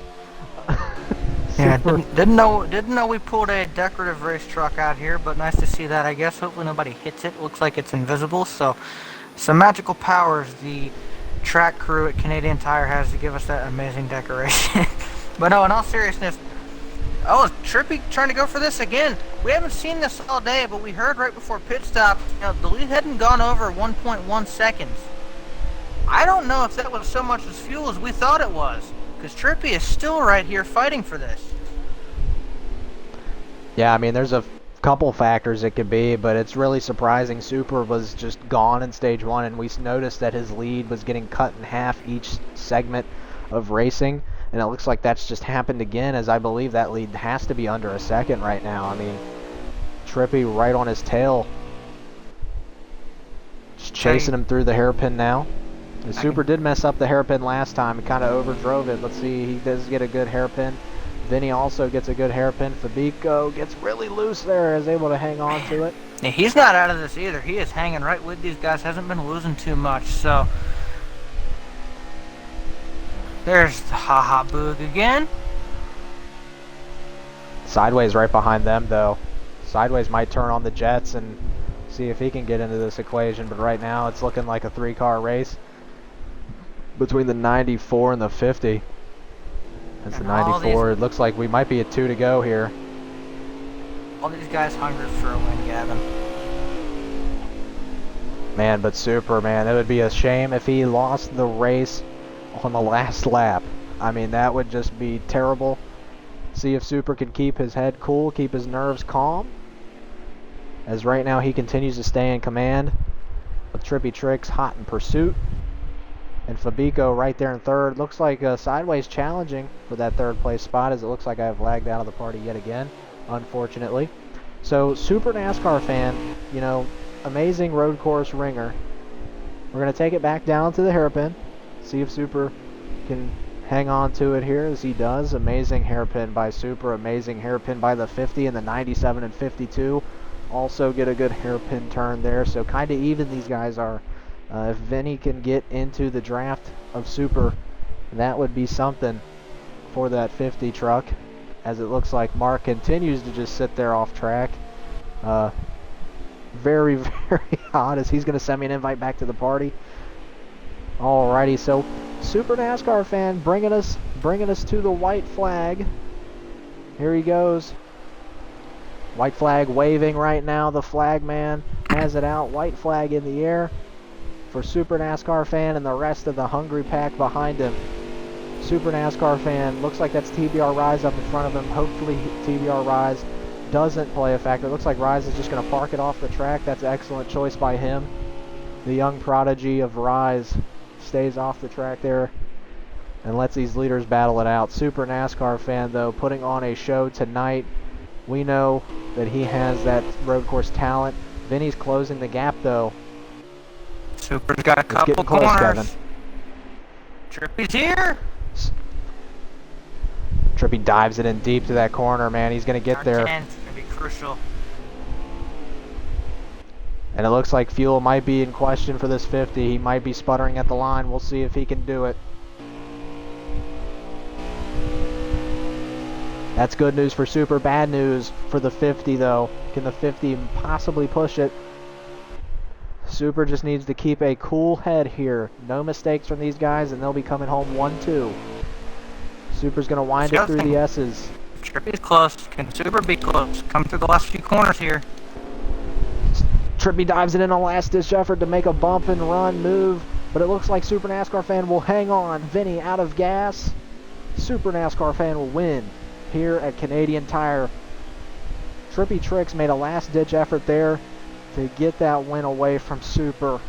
Yeah, didn't know we pulled a decorative race truck out here, but nice to see that, I guess. Hopefully nobody hits it. Looks like it's invisible, so some magical powers the track crew at Canadian Tire has to give us that amazing decoration. But no, in all seriousness, oh, Trippy trying to go for this again. We haven't seen this all day, but we heard right before pit stop, the lead hadn't gone over 1.1 seconds. I don't know if that was so much as fuel as we thought it was, because Trippy is still right here fighting for this. Yeah, I mean, there's a couple factors it could be, but it's really surprising. Super was just gone in stage 1, and we noticed that his lead was getting cut in half each segment of racing, and it looks like that's just happened again, as I believe that lead has to be under a second right now. I mean, Trippy right on his tail, just chasing him through the hairpin now. The Super did mess up the hairpin last time. He kind of overdrove it. Let's see, he does get a good hairpin. Vinny also gets a good hairpin. Fabico gets really loose there, is able to hang on to it. Yeah, he's not out of this either. He is hanging right with these guys. Hasn't been losing too much, so there's the Haha Boog again. Sideways right behind them, though. Sideways might turn on the Jets and see if he can get into this equation, but right now it's looking like a 3-car race between the 94 and the 50. That's the 94. It looks like we might be at 2 to go here. All these guys hungry for a win, Gavin. Man, but Super, man, it would be a shame if he lost the race on the last lap. I mean, that would just be terrible. See if Super can keep his head cool, keep his nerves calm. As right now he continues to stay in command with Trippy Tricks hot in pursuit. And Fabico right there in third. Looks like Sideways challenging for that third place spot, as it looks like I have lagged out of the party yet again, unfortunately. So, Super NASCAR fan, you know, amazing road course ringer. We're going to take it back down to the hairpin. See if Super can hang on to it here, as he does. Amazing hairpin by Super. Amazing hairpin by the 50 and the 97 and 52. Also get a good hairpin turn there. So, kind of even these guys are. If Vinny can get into the draft of Super, that would be something for that 50 truck, as it looks like Mark continues to just sit there off track. Very, very hot, as he's going to send me an invite back to the party. Alrighty, so Super NASCAR fan bringing us to the white flag. Here he goes. White flag waving right now. The flag man has it out. White flag in the air for Super NASCAR fan and the rest of the hungry pack behind him. Super NASCAR fan, looks like that's TBR Rise up in front of him. Hopefully TBR Rise doesn't play a factor. It looks like Rise is just going to park it off the track. That's an excellent choice by him. The young prodigy of Rise stays off the track there. and lets these leaders battle it out. Super NASCAR fan, though, putting on a show tonight. We know that he has that road course talent. Vinny's closing the gap, though. Super's got a It's couple getting close, Kevin. corners. Trippy's here. Trippy dives it in deep to that corner, man. He's going to get there. 10's going to be crucial. And it looks like fuel might be in question for this 50. He might be sputtering at the line. We'll see if he can do it. That's good news for Super. Bad news for the 50, though. Can the 50 possibly push it? Super just needs to keep a cool head here. No mistakes from these guys, and they'll be coming home 1-2. Super's going to wind it through the S's. Trippy's close. Can Super be close? Come through the last few corners here. Trippy dives it in a last-ditch effort to make a bump and run move, but it looks like Super NASCAR fan will hang on. Vinny out of gas. Super NASCAR fan will win here at Canadian Tire. Trippy Tricks made a last-ditch effort there to get that win away from Super.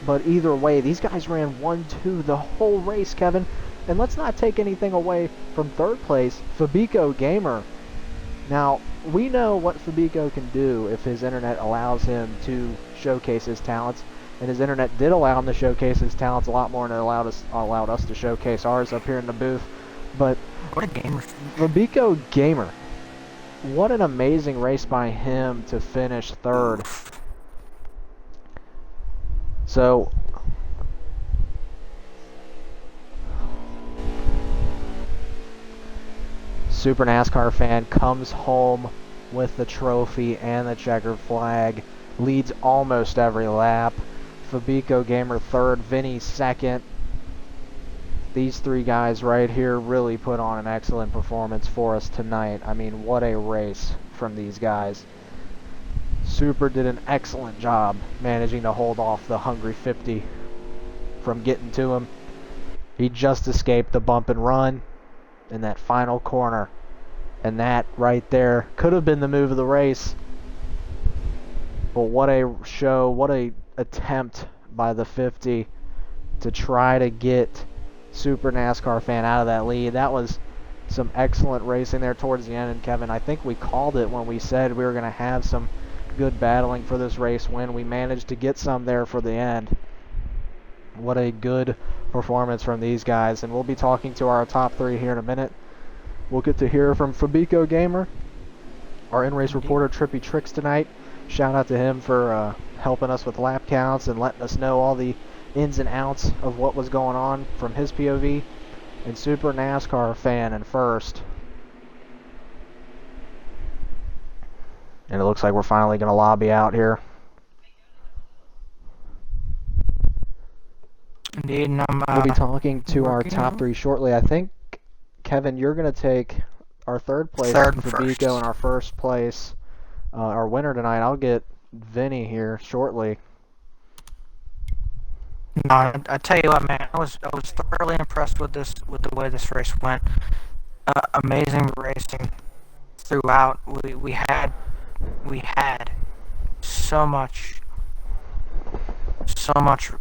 But either way, these guys ran 1-2 the whole race, Kevin. And let's not take anything away from third place, Fabico Gamer. Now, we know what Fabico can do if his internet allows him to showcase his talents. And his internet did allow him to showcase his talents a lot more than it allowed us to showcase ours up here in the booth. But what a gamer. Fabico Gamer. What an amazing race by him to finish third. So, Super NASCAR fan comes home with the trophy and the checkered flag. Leads almost every lap. Fabico Gamer third, Vinny second. These three guys right here really put on an excellent performance for us tonight. I mean, what a race from these guys. Super did an excellent job managing to hold off the hungry 50 from getting to him. He just escaped the bump and run in that final corner. And that right there could have been the move of the race. But what a show, what a attempt by the 50 to try to get Super NASCAR fan out of that lead. That was some excellent racing there towards the end. And Kevin, I think we called it when we said we were going to have some good battling for this race when we managed to get some there for the end. What a good performance from these guys. And we'll be talking to our top three here in a minute. We'll get to hear from Fabico Gamer, our in-race reporter, Trippy Tricks, tonight. Shout out to him for helping us with lap counts and letting us know all the ins and outs of what was going on from his POV. And Super NASCAR fan in first. And it looks like we're finally going to lobby out here. Indeed, and we'll be talking to our top three shortly. I think, Kevin, you're going to take our third place Fabico and our first place, our winner tonight. I'll get Vinny here shortly. No, I tell you what, man, I was thoroughly impressed with the way this race went. Amazing racing throughout. We had so much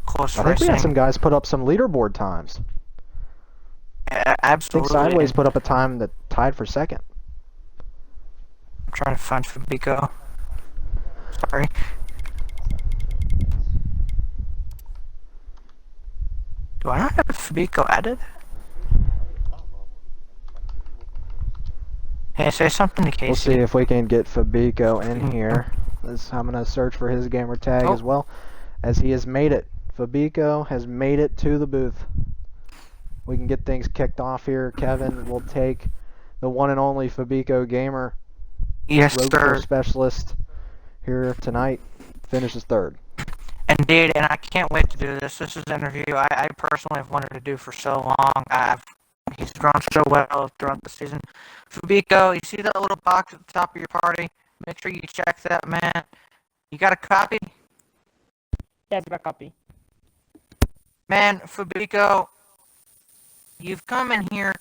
close racing. I think we had some guys put up some leaderboard times. Absolutely. I think Sideways put up a time that tied for second. I'm trying to find Fabico. Sorry. Do I not have Fabico added? Hey, say something to Casey. We'll see if we can get Fabico in here. I'm going to search for his gamer tag as well, as he has made it. Fabico has made it to the booth. We can get things kicked off here. Kevin will take the one and only Fabico Gamer. Yes, road course specialist here tonight. Finishes third. Indeed, and I can't wait to do this. This is an interview I personally have wanted to do for so long. He's grown so well throughout the season. Fabico, you see that little box at the top of your party? Make sure you check that, man. You got a copy? Yes, I got a copy. Man, Fabico, you've come in here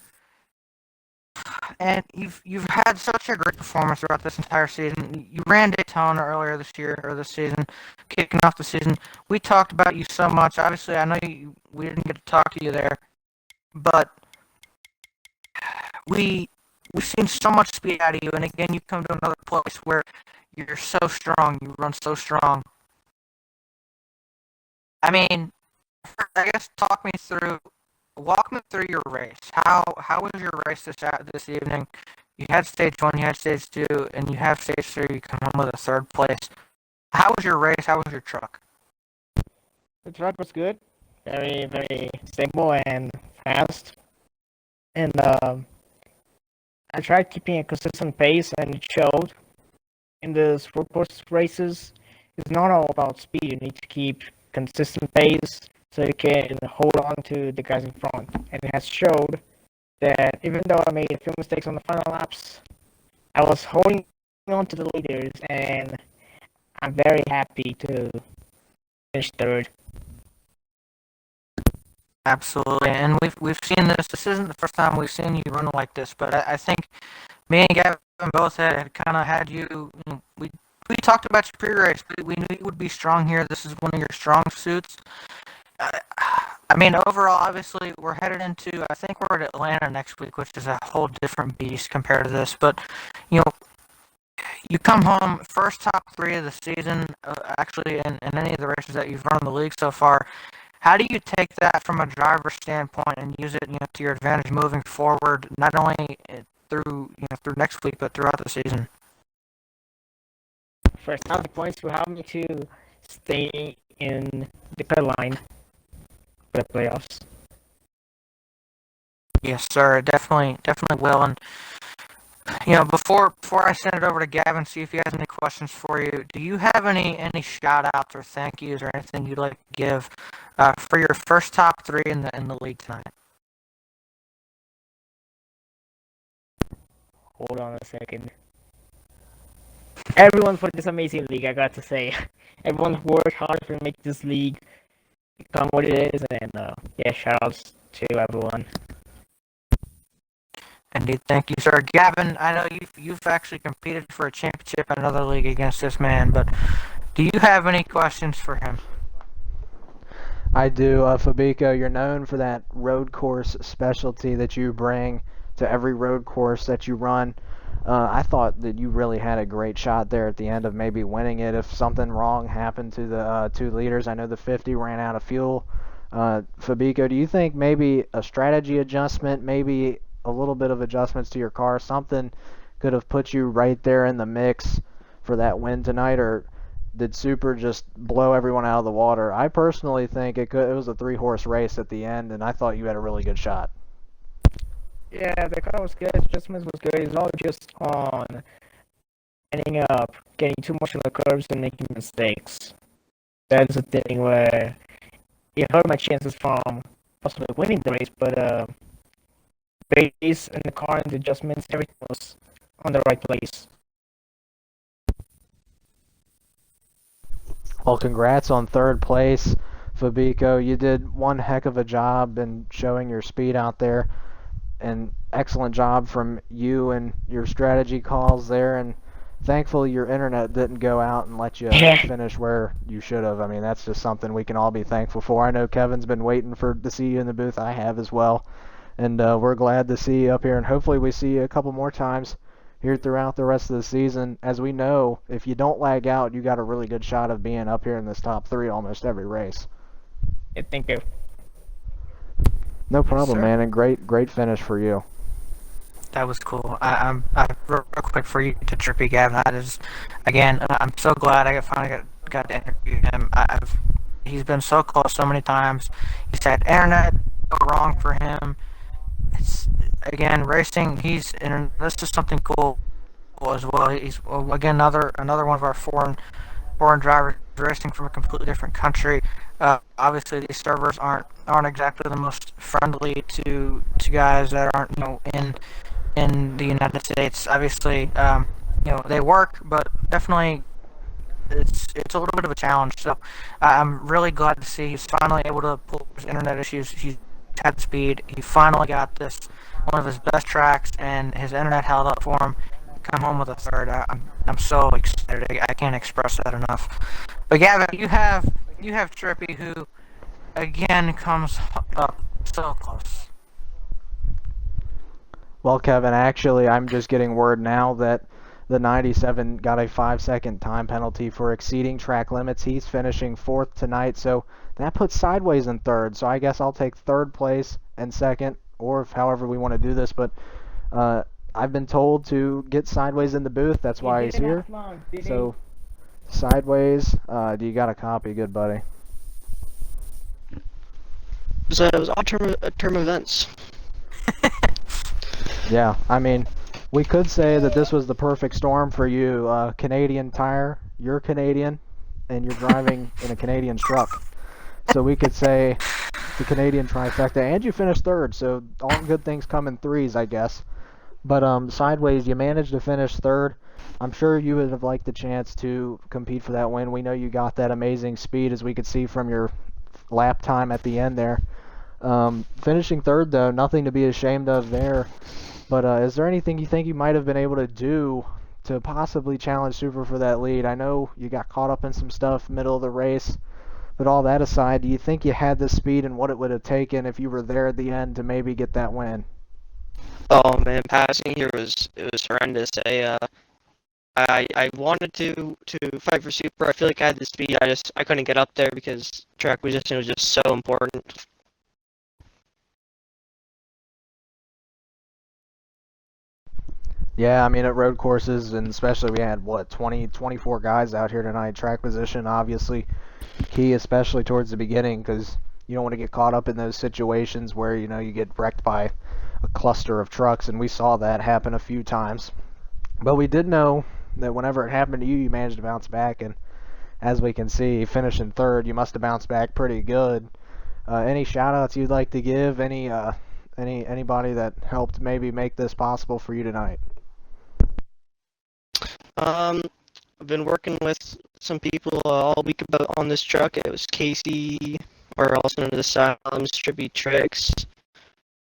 and you've had such a great performance throughout this entire season. You ran Daytona earlier this year, or this season, kicking off the season. We talked about you so much. Obviously, I know we didn't get to talk to you there. but we've seen so much speed out of you, and again, you come to another place where you're so strong, you run so strong. I mean, I guess walk me through your race. How was your race this evening? You had stage one, you had stage two, and you have stage three. You come home with a third place. How was your race? How was your truck? The truck was good, very, very stable and fast. And I tried keeping a consistent pace, and it showed in the road course races. It's not all about speed. You need to keep consistent pace so you can hold on to the guys in front. And it has showed that even though I made a few mistakes on the final laps, I was holding on to the leaders, and I'm very happy to finish third. Absolutely, and we've seen this. This isn't the first time we've seen you run like this, but I think me and Gavin both had kind of had you. We talked about your pre-race. We knew you would be strong here. This is one of your strong suits. I mean, overall, obviously, we're headed into. I think we're at Atlanta next week, which is a whole different beast compared to this. But you come home first top three of the season, actually, in any of the races that you've run in the league so far. How do you take that from a driver's standpoint and use it, to your advantage moving forward, not only through next week, but throughout the season? First half, the points will help me to stay in the cut line for the playoffs. Yes, sir. Definitely will. And before I send it over to Gavin, see if he has any questions for you. Do you have any shout outs or thank yous or anything you'd like to give for your first top three in the league tonight? Hold on a second. Everyone for this amazing league, I got to say. Everyone worked hard to make this league become what it is, and shout outs to everyone. Indeed, thank you, sir. Gavin, I know you've actually competed for a championship in another league against this man, but do you have any questions for him? I do. Fabico, you're known for that road course specialty that you bring to every road course that you run. I thought that you really had a great shot there at the end of maybe winning it if something wrong happened to the two leaders. I know the 50 ran out of fuel. Fabico, do you think maybe a strategy adjustment, maybe a little bit of adjustments to your car, something could have put you right there in the mix for that win tonight, or did Super just blow everyone out of the water? I personally think it was a 3-horse race at the end, and I thought you had a really good shot. Yeah, the car was good, adjustments was good. It's all just on ending up getting too much on the curves and making mistakes. That's the thing where it hurt my chances from possibly winning the race, but base and the car and the adjustments, everything was on the right place. Well, congrats on third place, Fabico. You did one heck of a job in showing your speed out there. An excellent job from you and your strategy calls there, and thankfully your internet didn't go out and let you finish where you should have. I mean, that's just something we can all be thankful for. I know Kevin's been waiting to see you in the booth. I have as well, and we're glad to see you up here, and hopefully we see you a couple more times here throughout the rest of the season. As we know, if you don't lag out, you got a really good shot of being up here in this top three almost every race. Yeah, thank you. No problem, Yes, man, and great finish for you. That was cool. I'm real quick for you to Trippy Gavin. That is, again, I'm so glad I finally got to interview him. He's been so close so many times. He said internet go wrong for him. It's again racing. And this is something cool as well. He's again another one of our foreign drivers racing from a completely different country. Obviously, these servers aren't exactly the most friendly to guys that aren't in the United States. Obviously, they work, but definitely it's a little bit of a challenge. So I'm really glad to see he's finally able to pull his internet issues. He's had speed. He finally got this one of his best tracks, and his internet held up for him. Come home with a third. I'm so excited. I can't express that enough. But Gavin, you have Trippy, who again comes up so close. Well, Kevin, actually, I'm just getting word now that the 97 got a 5-second time penalty for exceeding track limits. He's finishing fourth tonight, so that puts Sideways in third. So I guess I'll take third place and second, or if however we want to do this. But uh, I've been told to get Sideways in the booth. That's why he's here. So Sideways, do you got a copy? Good buddy. It was odd term events. Yeah, I mean, we could say that this was the perfect storm for you. Canadian Tire, you're Canadian, and you're driving in a Canadian truck. So we could say the Canadian trifecta, and you finished third, so all good things come in threes, I guess. But Sideways, you managed to finish third. I'm sure you would have liked the chance to compete for that win. We know you got that amazing speed, as we could see from your lap time at the end there. Finishing third, though, nothing to be ashamed of there. But is there anything you think you might have been able to do to possibly challenge Super for that lead? I know you got caught up in some stuff middle of the race, but all that aside, do you think you had the speed and what it would have taken if you were there at the end to maybe get that win? Oh man, passing here was horrendous. I wanted to fight for Super. I feel like I had the speed. I couldn't get up there because track position was just so important. Yeah, I mean, at road courses, and especially we had, 24 guys out here tonight. Track position, obviously, key, especially towards the beginning, because you don't want to get caught up in those situations where, you get wrecked by a cluster of trucks, and we saw that happen a few times. But we did know that whenever it happened to you, you managed to bounce back, and as we can see, finishing third, you must have bounced back pretty good. Any shout-outs you'd like to give? Anybody that helped maybe make this possible for you tonight? I've been working with some people all week on this truck. It was Casey, or also known as Asylum's Trippy Tricks.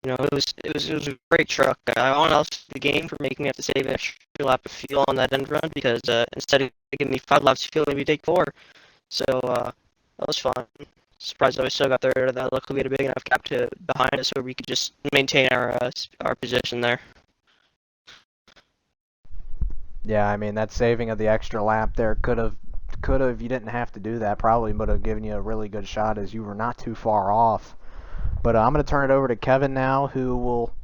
It was a great truck. I want to also the game for making me have to save an extra lap of fuel on that end run because instead of giving me 5 laps of fuel, maybe take 4. So that was fun. Surprised that we still got there. That luckily we had a big enough gap behind us where we could just maintain our position there. Yeah, I mean, that saving of the extra lap there could have, you didn't have to do that, probably would have given you a really good shot as you were not too far off. But I'm going to turn it over to Kevin now, who will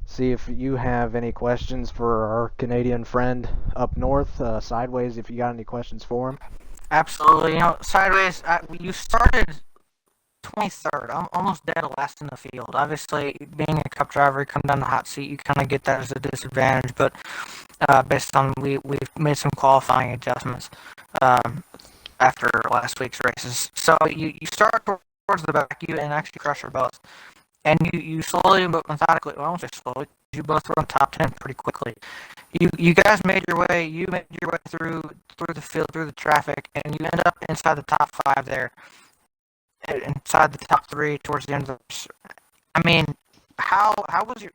see if you have any questions for our Canadian friend up north, Sideways, if you got any questions for him. Absolutely. Sideways, you started 23rd. I'm almost dead last in the field. Obviously, being a cup driver, you come down the hot seat, you kind of get that as a disadvantage. But based on we've made some qualifying adjustments after last week's races, so you start towards the back, you and actually crush your both, and you slowly but methodically. Well, I won't say slowly. You both were on top 10 pretty quickly. You guys made your way. You made your way through the field, through the traffic, and you end up inside the top 5 there. Inside the top 3 towards the end of the. I mean, how was it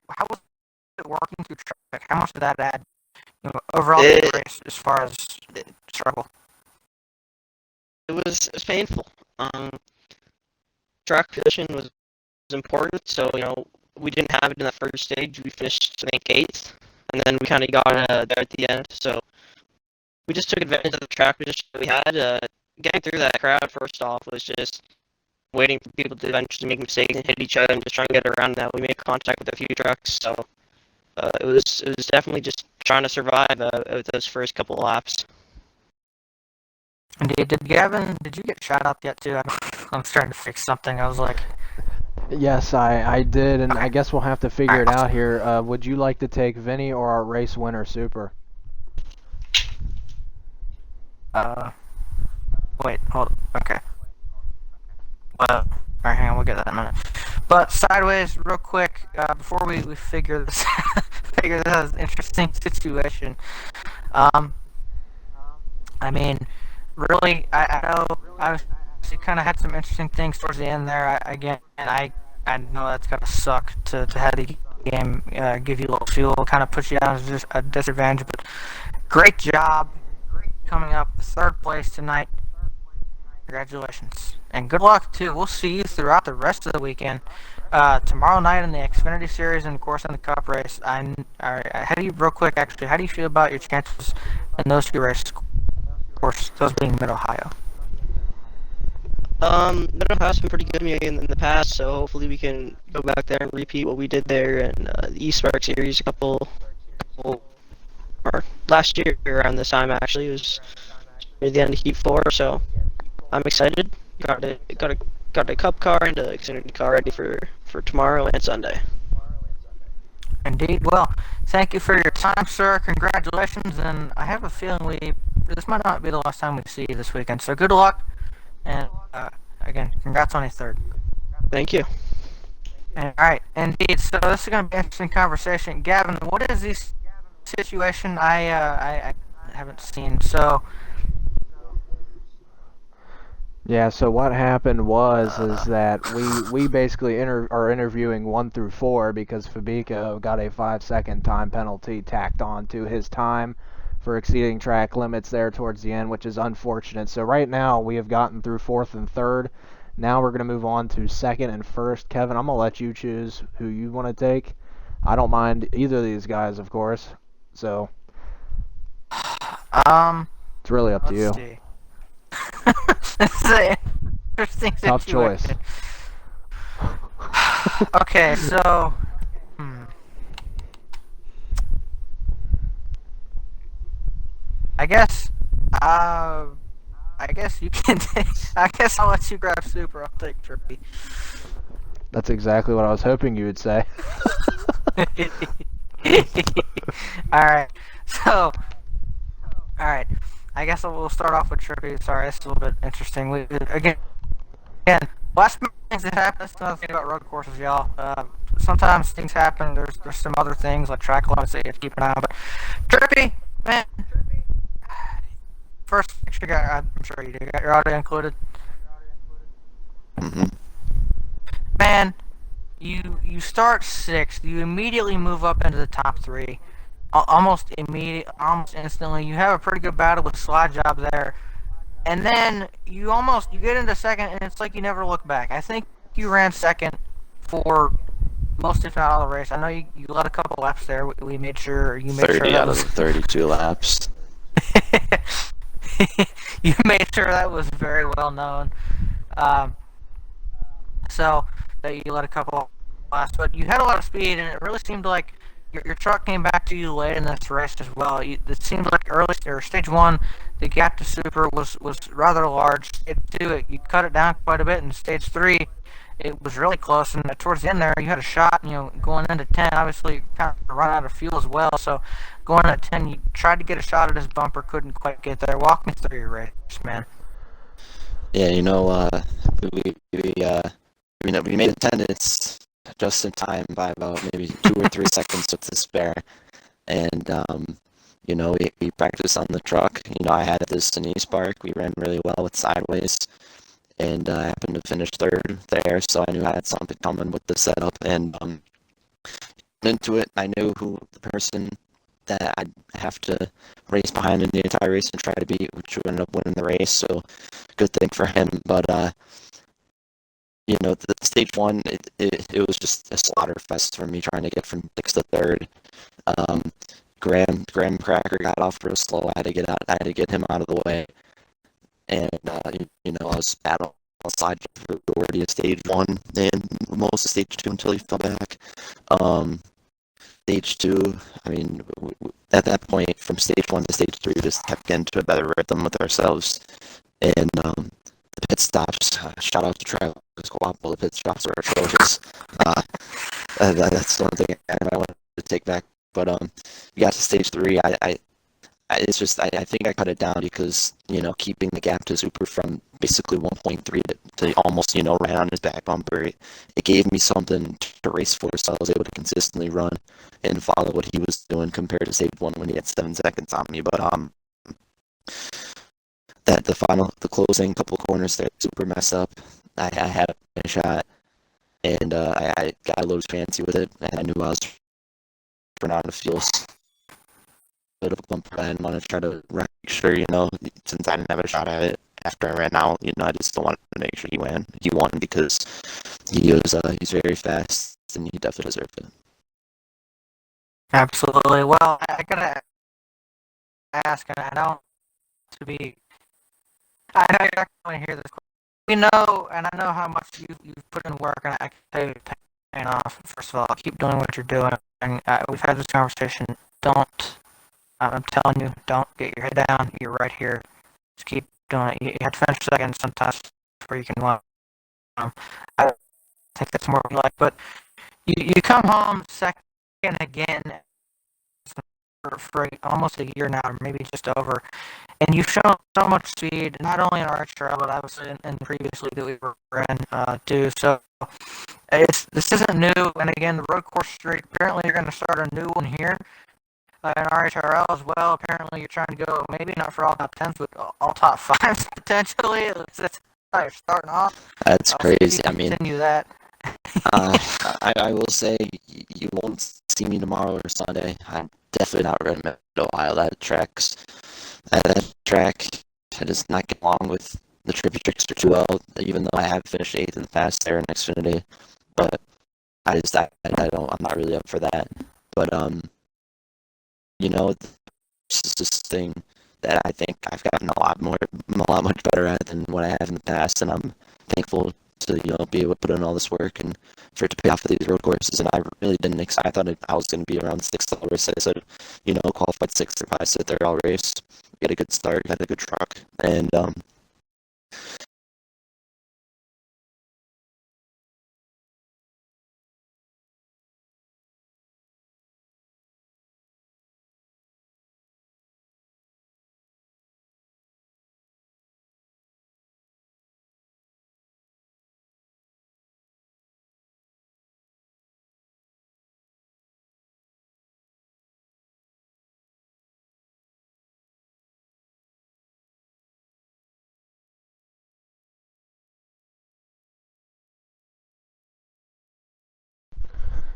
working through traffic? How much did that add overall to the race as far as struggle? It was painful. Track position was important, so we didn't have it in that first stage. We finished, I think, 8th, and then we kind of got there at the end. So we just took advantage of the track position that we had. Getting through that crowd first off was just waiting for people to eventually make mistakes and hit each other and just trying to get around that. We made contact with a few trucks, so it was definitely just trying to survive with those first couple of laps. Did Gavin? Did you get shot up yet too? I'm trying to fix something. I was like, yes, I did, and I guess we'll have to figure it out here. Would you like to take Vinny or our race winner, Super? Wait, hold on. Okay. Well, alright, hang on, we'll get that in a minute. But Sideways, real quick, before we figure this figure this interesting situation. I mean, really, I know you kind of had some interesting things towards the end there. I know that's gotta suck to have the game give you a little fuel, kind of put you down as a disadvantage. But great job coming up 3rd place tonight. Congratulations. And good luck, too. We'll see you throughout the rest of the weekend. Tomorrow night in the Xfinity Series and of course in the Cup race. How do you real quick actually? How do you feel about your chances in those two races? Of course, those being Mid Ohio. Mid-Ohio's been pretty good to me in the past, so hopefully we can go back there and repeat what we did there in the East Park Series or last year around this time actually. It was near the end of Heat 4, so I'm excited. Got a Cup car and a Xfinity car ready for tomorrow and Sunday. Indeed. Well, thank you for your time, sir. Congratulations, and I have a feeling this might not be the last time we see you this weekend. So good luck, and again, congrats on your third. Thank you. All right, indeed. So this is going to be an interesting conversation. Gavin, what is this situation? I haven't seen. So Yeah, so what happened is that we basically are interviewing 1 through 4 because Fabico got a 5-second time penalty tacked on to his time for exceeding track limits there towards the end, which is unfortunate. So right now we have gotten through 4th and 3rd. Now we're going to move on to 2nd and 1st. Kevin, I'm going to let you choose who you want to take. I don't mind either of these guys, of course. So it's really up to you. let's see. This is an interesting Tough situation. choice. Okay, so I guess you can take, I guess I'll let you grab Super. I'll take Trippy. That's exactly what I was hoping you would say. Alright, so alright. I guess we'll start off with Trippy. Sorry, it's a little bit interesting. Again, last minute things that happen. That's another thing about road courses, y'all. Sometimes things happen. There's some other things like track limits that you have to keep an eye on. But Trippy, man, first, I'm sure you do. You got your audio included. Mm-hmm. Man, you start 6th. You immediately move up into the top 3. Almost instantly. You have a pretty good battle with Slide Job there, and then you get into 2nd, and it's like you never look back. I think you ran 2nd for most, if not all, the race. I know you led a couple laps there. We made sure you made 30 sure that out was of the 32 laps. you made sure that was very well known. So that you led a couple laps, but you had a lot of speed, and it really seemed like your truck came back to you late in this race as well. It seemed like stage 1, the gap to Super was rather large. Stage 2, you cut it down quite a bit, and stage 3, it was really close. And towards the end there, you had a shot. Going into 10, obviously you kind of run out of fuel as well. So going into 10, you tried to get a shot at his bumper, couldn't quite get there. Walk me through your race, man. Yeah, we made attendance just in time by about maybe 2 or 3 seconds to spare, and we practiced on the truck. I had this in East Park. We ran really well with sideways, and I happened to finish 3rd there, so I knew I had something coming with the setup. And into it, I knew who the person that I'd have to race behind in the entire race and try to beat, which would end up winning the race. So good thing for him. But the stage 1, it was just a slaughter fest for me trying to get from 6th to 3rd. Graham Cracker got off real slow. I had to get him out of the way, and I was battling outside for the majority of stage 1 and most of stage 2 until he fell back. Stage 2, I mean, at that point, from stage 1 to stage 3, we just kept getting to a better rhythm with ourselves, and the pit stops. Shout out to Travis Guapo. The pit stops are atrocious. That's one thing I wanted to take back. But we got to stage 3. I think I cut it down because keeping the gap to Super from basically 1.3 to almost right on his back bumper, it gave me something to race for, so I was able to consistently run and follow what he was doing compared to stage 1 when he had 7 seconds on me. But the closing couple corners there, Super mess up. I had a shot, and I got a little fancy with it, and I knew I was running out of fuel. Bit of a bumper. I didn't want to try to make sure, since I didn't have a shot at it after I ran out, I just wanted to make sure he won because he's very fast, and he definitely deserved it. Absolutely. Well, I gotta ask, and I don't to be. I know you're not going to hear this. We know, and I know how much you've put in work, and I can tell you it's paying off. First of all, keep doing what you're doing. And we've had this conversation. Don't. I'm telling you, don't get your head down. You're right here. Just keep doing it. You have to finish second sometimes before you can win. I think that's more like, but you come home second again for almost a year now, or maybe just over, and you've shown so much speed, not only in RHRL, but obviously in the previous league that we were in too. So this isn't new, and again, the road course streak. Apparently, you're going to start a new one here in RHRL as well. Apparently, you're trying to go maybe not for all top tens, but all top fives potentially. That's how you're starting off. That's crazy. I mean, continue that. I will say you won't see me tomorrow or Sunday. I'm definitely not running Mid-Ohio. That track does not get along with the Trippy Trickster too well, even though I have finished 8th in the past there in Xfinity. But I don't, I'm not really up for that. But, you know, this is this thing that I think I've gotten a lot much better at than what I have in the past, and I'm thankful to, you know, be able to put in all this work and for it to pay off for these road courses. And I really didn't expect. I thought I was going to be around 6th all race. I said, you know, qualified 6th if I sit there all race. Get a good start, got a good truck, and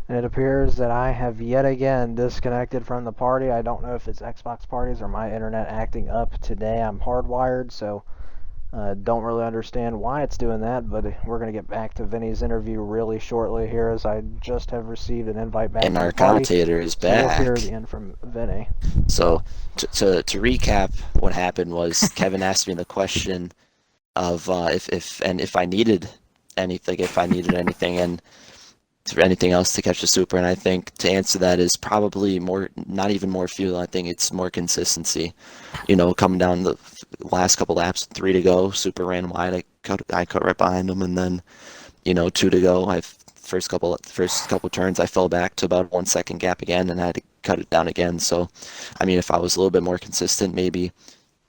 And it appears that I have yet again disconnected from the party. I don't know if it's Xbox parties or my internet acting up today. I'm hardwired, so don't really understand why it's doing that, but we're going to get back to Vinny's interview really shortly here, as I just have received an invite back and to our the party. commentator is back. We'll hear the end from Vinny. So to recap, what happened was Kevin asked me the question of if I needed anything, and anything else to catch the super. And I think to answer that is probably not even more fuel. I think it's more consistency. You know, coming down the last couple laps, 3 to go, super ran wide. I cut right behind him, and then, you know, 2 to go. First couple turns, I fell back to about 1 second gap again, and I had to cut it down again. So, I mean, if I was a little bit more consistent, maybe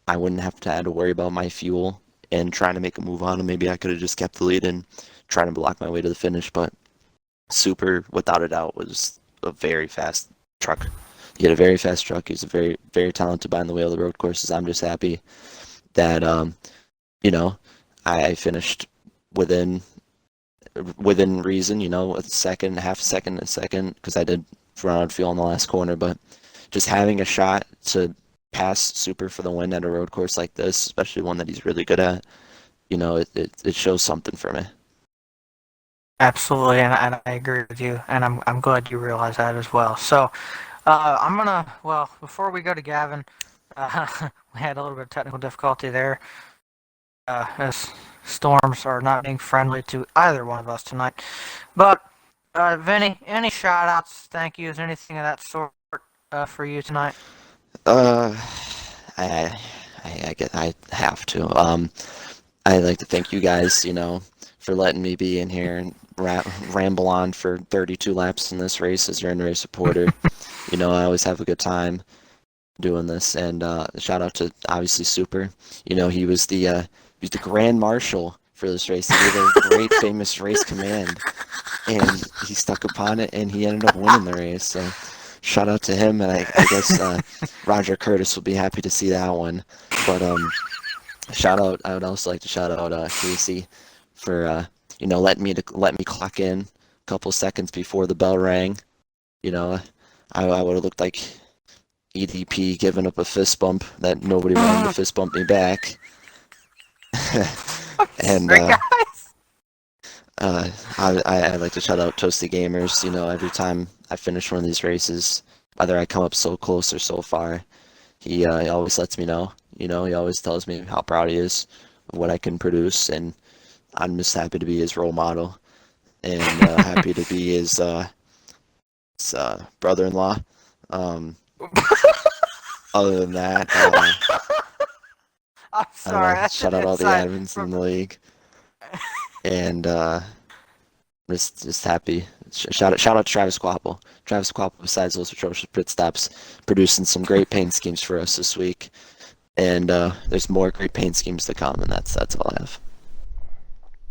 I wouldn't have to worry about my fuel and trying to make a move on him. Maybe I could have just kept the lead and trying to block my way to the finish. But Super, without a doubt, was a very fast truck. He had a very fast truck. He's a very, very talented behind the wheel of the road courses. I'm just happy that, you know, I finished within reason, you know, a second, half a second, because I did run out of fuel in the last corner. But just having a shot to pass Super for the win at a road course like this, especially one that he's really good at, you know, it shows something for me. Absolutely, and I agree with you, and I'm glad you realize that as well. So, before we go to Gavin, we had a little bit of technical difficulty there, as storms are not being friendly to either one of us tonight. But, Vinny, any shout outs, thank yous, anything of that sort for you tonight? I guess I have to. I'd like to thank you guys, you know, for letting me be in here and ramble on for 32 laps in this race as your in-race supporter. You know, I always have a good time doing this, and shout out to obviously Super. You know, he was the grand marshal for this race. He gave a great famous race command, and he stuck upon it, and he ended up winning the race. So shout out to him, and I guess Roger Curtis will be happy to see that one. But I would also like to shout out Casey for you know, let me clock in a couple seconds before the bell rang. You know, I would have looked like EDP giving up a fist bump that nobody wanted to fist bump me back. And I'd like to shout out Toasty Gamers. You know, every time I finish one of these races, whether I come up so close or so far, he always lets me know. You know, he always tells me how proud he is of what I can produce, and I'm just happy to be his role model and happy to be his brother-in-law. Other than that, I'm I'd sorry. like to That's shout an out all the insight admins in from. the league, and just happy. Shout out to Travis Quapple. Travis Quapple, besides those atrocious pit stops, producing some great paint schemes for us this week, and there's more great paint schemes to come, and that's all I have.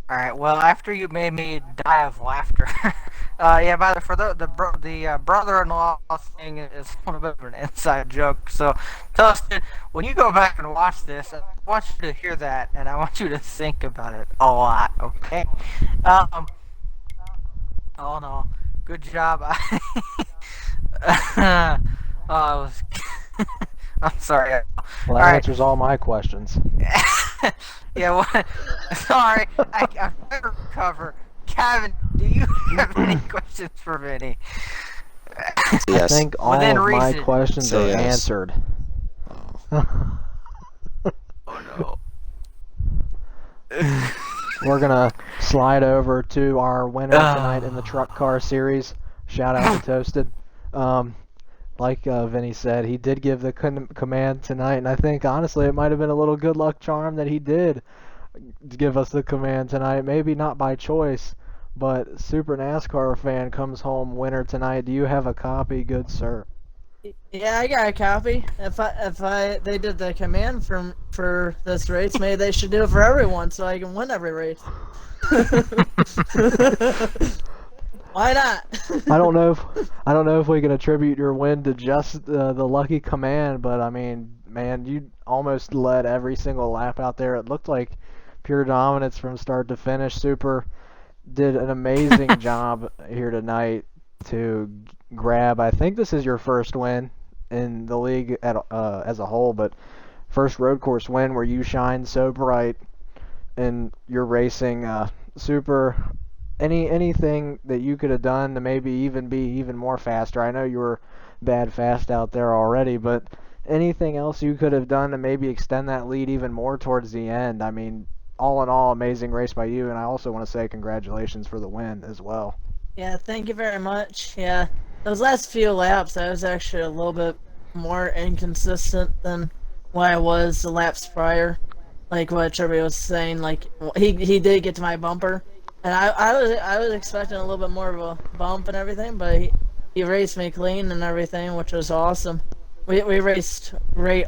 All right. Well, after you made me die of laughter, yeah. By the for the brother-in-law thing is a bit of an inside joke. So, Toasted, when you go back and watch this, I want you to hear that, and I want you to think about it a lot. Okay. Oh no. Good job. I was. I'm sorry. Well, All that right. answers all my questions. Yeah, well, sorry, I better recover. Kevin, do you have any questions for Vinny? So I yes. think all Within of my reason. questions Say are yes. answered. Oh. Oh We're gonna slide over to our winner tonight in the Truck Car Series. Shout out to Toasted. Like Vinny said, he did give the command tonight, and I think honestly it might have been a little good luck charm that he did give us the command tonight. Maybe not by choice, but Super NASCAR fan comes home winner tonight. Do you have a copy, good sir? Yeah, I got a copy. If they did the command for this race, maybe they should do it for everyone so I can win every race. Why not? I don't know if we can attribute your win to just the lucky command, but I mean, man, you almost led every single lap out there. It looked like pure dominance from start to finish. Super did an amazing job here tonight to grab. I think this is your first win in the league as a whole, but first road course win where you shine so bright and you're racing. Super. Anything that you could have done to maybe even be even more faster? I know you were bad fast out there already, but anything else you could have done to maybe extend that lead even more towards the end? I mean, all in all, amazing race by you, and I also want to say congratulations for the win as well. Yeah, thank you very much. Yeah, those last few laps, I was actually a little bit more inconsistent than what I was the laps prior. Like what Trevor was saying, like he did get to my bumper, and I was expecting a little bit more of a bump and everything, but he raced me clean and everything, which was awesome. We raced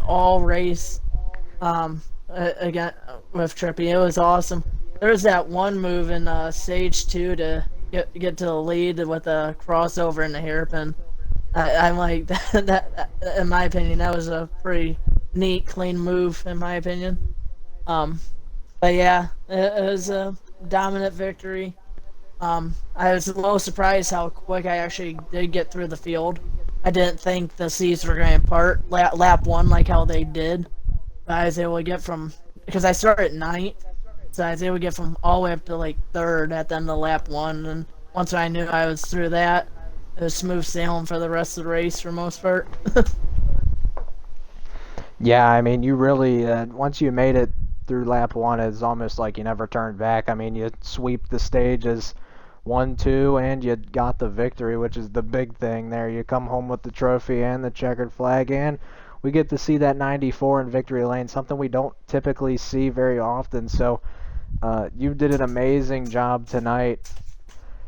all race, again with Trippy. It was awesome. There was that one move in stage 2 to get to the lead with a crossover in the hairpin. I'm like that. In my opinion, that was a pretty neat, clean move. In my opinion. But yeah, it was a dominant victory. I was a little surprised how quick I actually did get through the field. I didn't think the seats were going to part lap 1 like how they did. But I was able to get because I started 9th, so I was able to get from all the way up to like 3rd at the end of lap 1. And once I knew I was through that, it was smooth sailing for the rest of the race for most part. Yeah, I mean, you really once you made it through lap 1, it's almost like you never turned back. I mean, you sweep the stages 1, 2, and you got the victory, which is the big thing there. You come home with the trophy and the checkered flag, and we get to see that 94 in victory lane, something we don't typically see very often. So you did an amazing job tonight,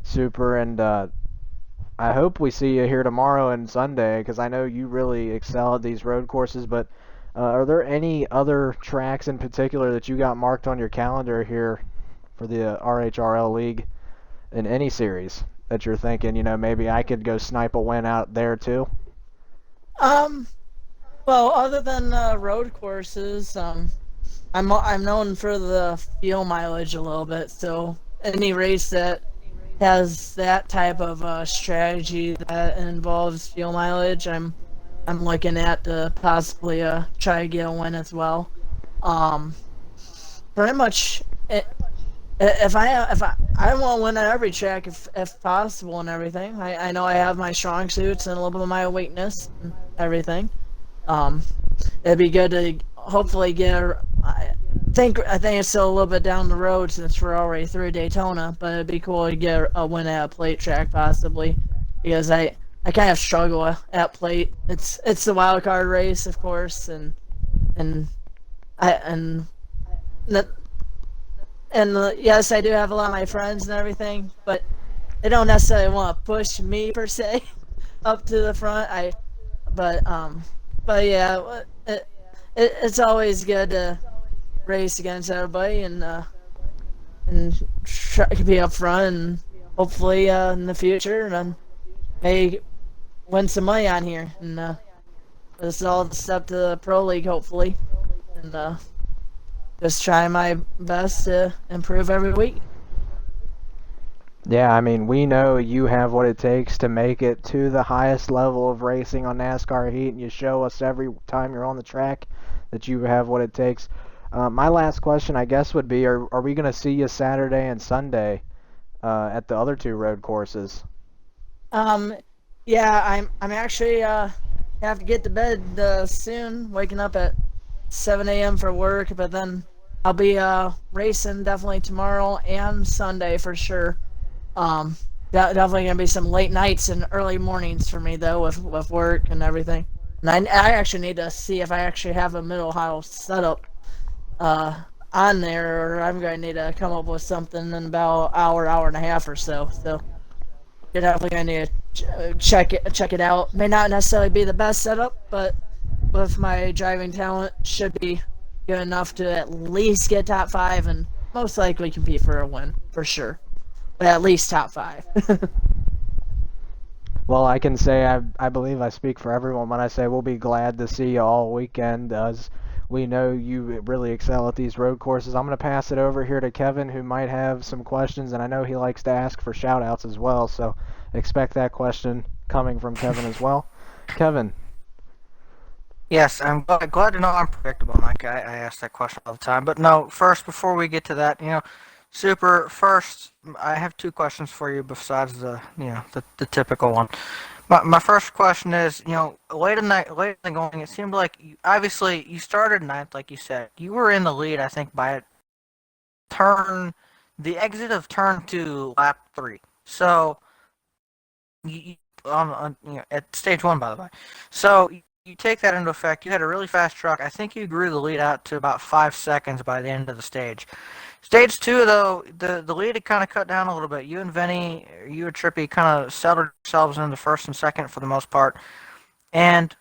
Super, and I hope we see you here tomorrow and Sunday, because I know you really excel at these road courses. But are there any other tracks in particular that you got marked on your calendar here for the RHRL League in any series that you're thinking, maybe I could go snipe a win out there too? Well, other than road courses, I'm known for the fuel mileage a little bit. So any race that has that type of strategy that involves fuel mileage, I'm looking at to possibly try to get a win as well. Pretty much If I want to win at every track if possible and everything. I know I have my strong suits and a little bit of my weakness and everything. Um, it'd be good to hopefully get. I think it's still a little bit down the road since we're already through Daytona, but it'd be cool to get a win at a plate track possibly, because I kind of struggle at plate. It's the wild card race, of course, and I that- and yes, I do have a lot of my friends and everything, but they don't necessarily want to push me per se up to the front. But but yeah, it's always good to race against everybody and try to be up front and hopefully in the future and may win some money on here and this is all the step to the pro league hopefully and just try my best to improve every week. Yeah, I mean, we know you have what it takes to make it to the highest level of racing on NASCAR Heat, and you show us every time you're on the track that you have what it takes. My last question, I guess, would be: Are we going to see you Saturday and Sunday at the other two road courses? Um, yeah, I'm actually have to get to bed soon. Waking up at 7 a.m. for work, but then I'll be racing definitely tomorrow and Sunday for sure. Definitely gonna be some late nights and early mornings for me though with work and everything. And I actually need to see if I actually have a middle house setup on there, or I'm gonna need to come up with something in about an hour and a half or so. So you're definitely gonna need to check it out. May not necessarily be the best setup, but with my driving talent, should be good enough to at least get top five and most likely compete for a win for sure. But at least top five. Well, I can say I believe I speak for everyone when I say we'll be glad to see you all weekend, as we know you really excel at these road courses. I'm going to pass it over here to Kevin, who might have some questions, and I know he likes to ask for shout-outs as well, so expect that question coming from Kevin as well. Kevin. Yes, I'm glad to know I'm predictable, Mike. I ask that question all the time. But no, first, before we get to that, Super, first, I have two questions for you besides the typical one. My first question is, late in the going, it seemed like obviously you started ninth, like you said. You were in the lead, I think, by turn, the exit of turn two, lap three. So, you, at stage one, by the way. So you take that into effect. You had a really fast truck. I think you grew the lead out to about 5 seconds by the end of the stage. Stage two, though, the lead had kind of cut down a little bit. You and Vinny, you and Trippy kind of settled yourselves into first and second for the most part. And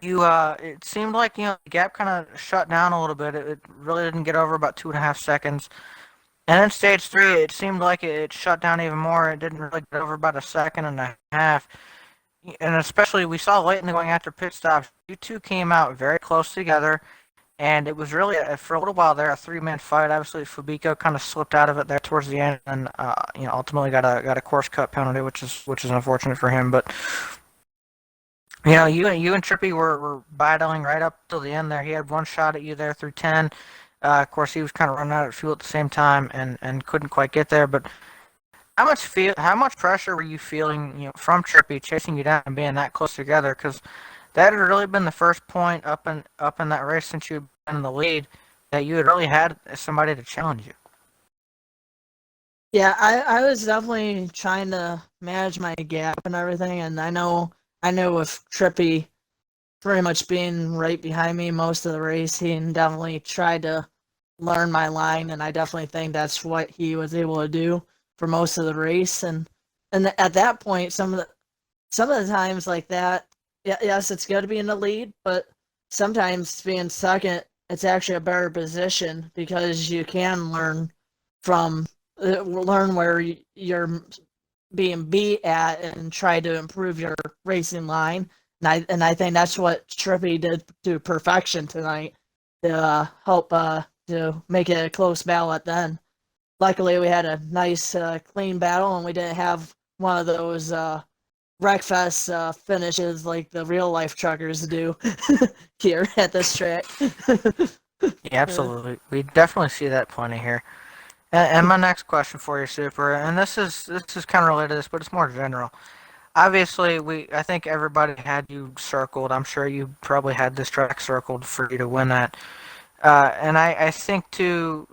it seemed like, the gap kind of shut down a little bit. It really didn't get over about 2.5 seconds. And then stage three, it seemed like it shut down even more. It didn't really get over about a second and a half. And especially, we saw late in the going after pit stops, you two came out very close together. And it was really, for a little while there, a three-man fight. Obviously, Fabico kind of slipped out of it there towards the end, and ultimately got a course cut penalty, which is unfortunate for him. But you and Trippy were battling right up till the end there. He had one shot at you there through 10. Of course, he was kind of running out of fuel at the same time and couldn't quite get there. But how much pressure were you feeling, from Trippy chasing you down and being that close together? Because that had really been the first point up in that race since you'd been in the lead that you had really had somebody to challenge you. Yeah, I was definitely trying to manage my gap and everything, and I know with Trippy pretty much being right behind me most of the race, he definitely tried to learn my line, and I definitely think that's what he was able to do for most of the race. And at that point, some of the times like that, yes, it's good to be in the lead, but sometimes being second, it's actually a better position because you can learn where you're being beat at and try to improve your racing line. And I think that's what Trippy did to perfection tonight to help to make it a close battle at the end. Luckily, we had a nice clean battle and we didn't have one of those wreckfest finishes like the real life truckers do here at this track. Yeah, absolutely. We definitely see that plenty here. And my next question for you, Super, and this is kind of related to this, but it's more general. Obviously, I think everybody had you circled. I'm sure you probably had this track circled for you to win that. And I think too,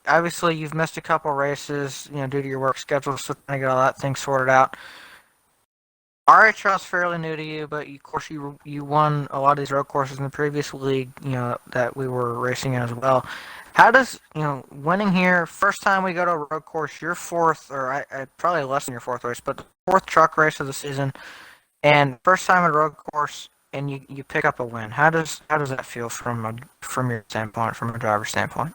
obviously you've missed a couple races, due to your work schedule, so trying to get all that thing sorted out. RHRL is fairly new to you, but of course you won a lot of these road courses in the previous league, that we were racing in as well. How does winning here, first time we go to a road course, your fourth, or I probably less than your fourth race, but the fourth truck race of the season, and first time at a road course, and you pick up a win. How does that feel from your standpoint, from a driver's standpoint?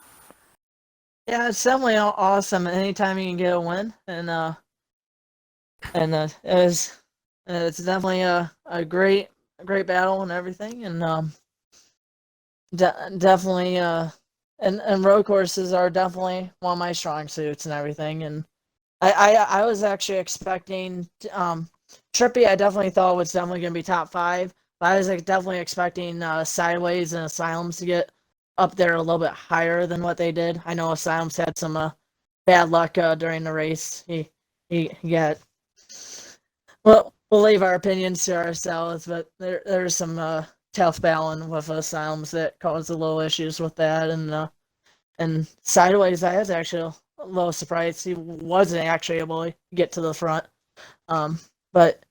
Yeah, it's definitely awesome. Anytime you can get a win, and it's definitely a great battle and everything, and definitely and road courses are definitely one of my strong suits and everything. And I was actually expecting Trippy. I definitely thought was definitely going to be top five. But I was like, definitely expecting Sideways and Asylums to get up there a little bit higher than what they did. I know Asylums had some bad luck during the race. He got, well, we'll leave our opinions to ourselves, but there's some tough battling with Asylums that caused a little issues with that, and Sideways, I was actually a little surprised he wasn't actually able to get to the front. But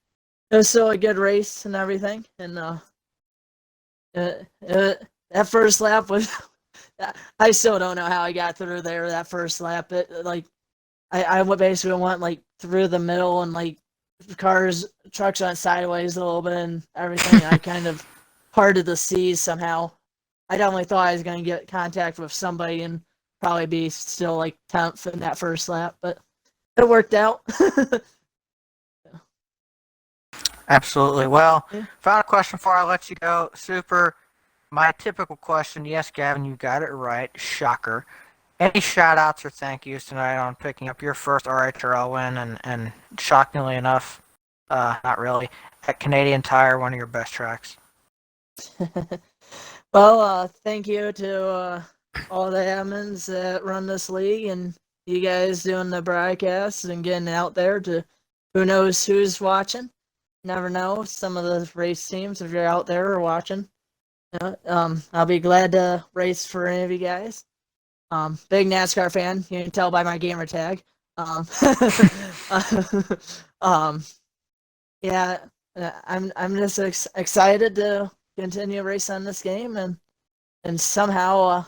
it was still a good race and everything. And that first lap was, I still don't know how I got through there. That first lap, I basically went like through the middle, and like trucks went sideways a little bit and everything. I kind of parted the seas somehow. I definitely thought I was going to get contact with somebody and probably be still like 10th in that first lap, but it worked out. Absolutely. Well, Yeah. final question before I let you go, Super. My typical question. Yes, Gavin, you got it right. Shocker. Any shout outs or thank yous tonight on picking up your first RHRL win, and shockingly enough, not really, at Canadian Tire, one of your best tracks? Well, thank you to all the admins that run this league, and you guys doing the broadcasts and getting out there to who knows who's watching. Never know. Some of the race teams, if you're out there or watching, I'll be glad to race for any of you guys. Big NASCAR fan. You can tell by my gamer tag. Um, um, yeah, I'm just excited to continue racing this game and somehow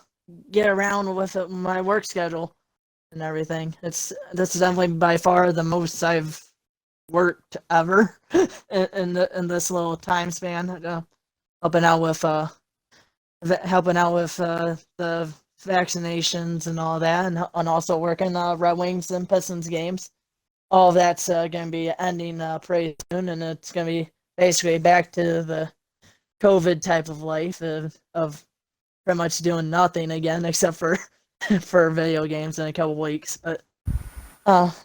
get around with my work schedule and everything. This is definitely by far the most I've worked ever in this little time span. Helping out with the vaccinations and all that, and also working Red Wings and Pistons games. All of that's going to be ending pretty soon, and it's going to be basically back to the COVID type of life of pretty much doing nothing again except for for video games in a couple weeks. But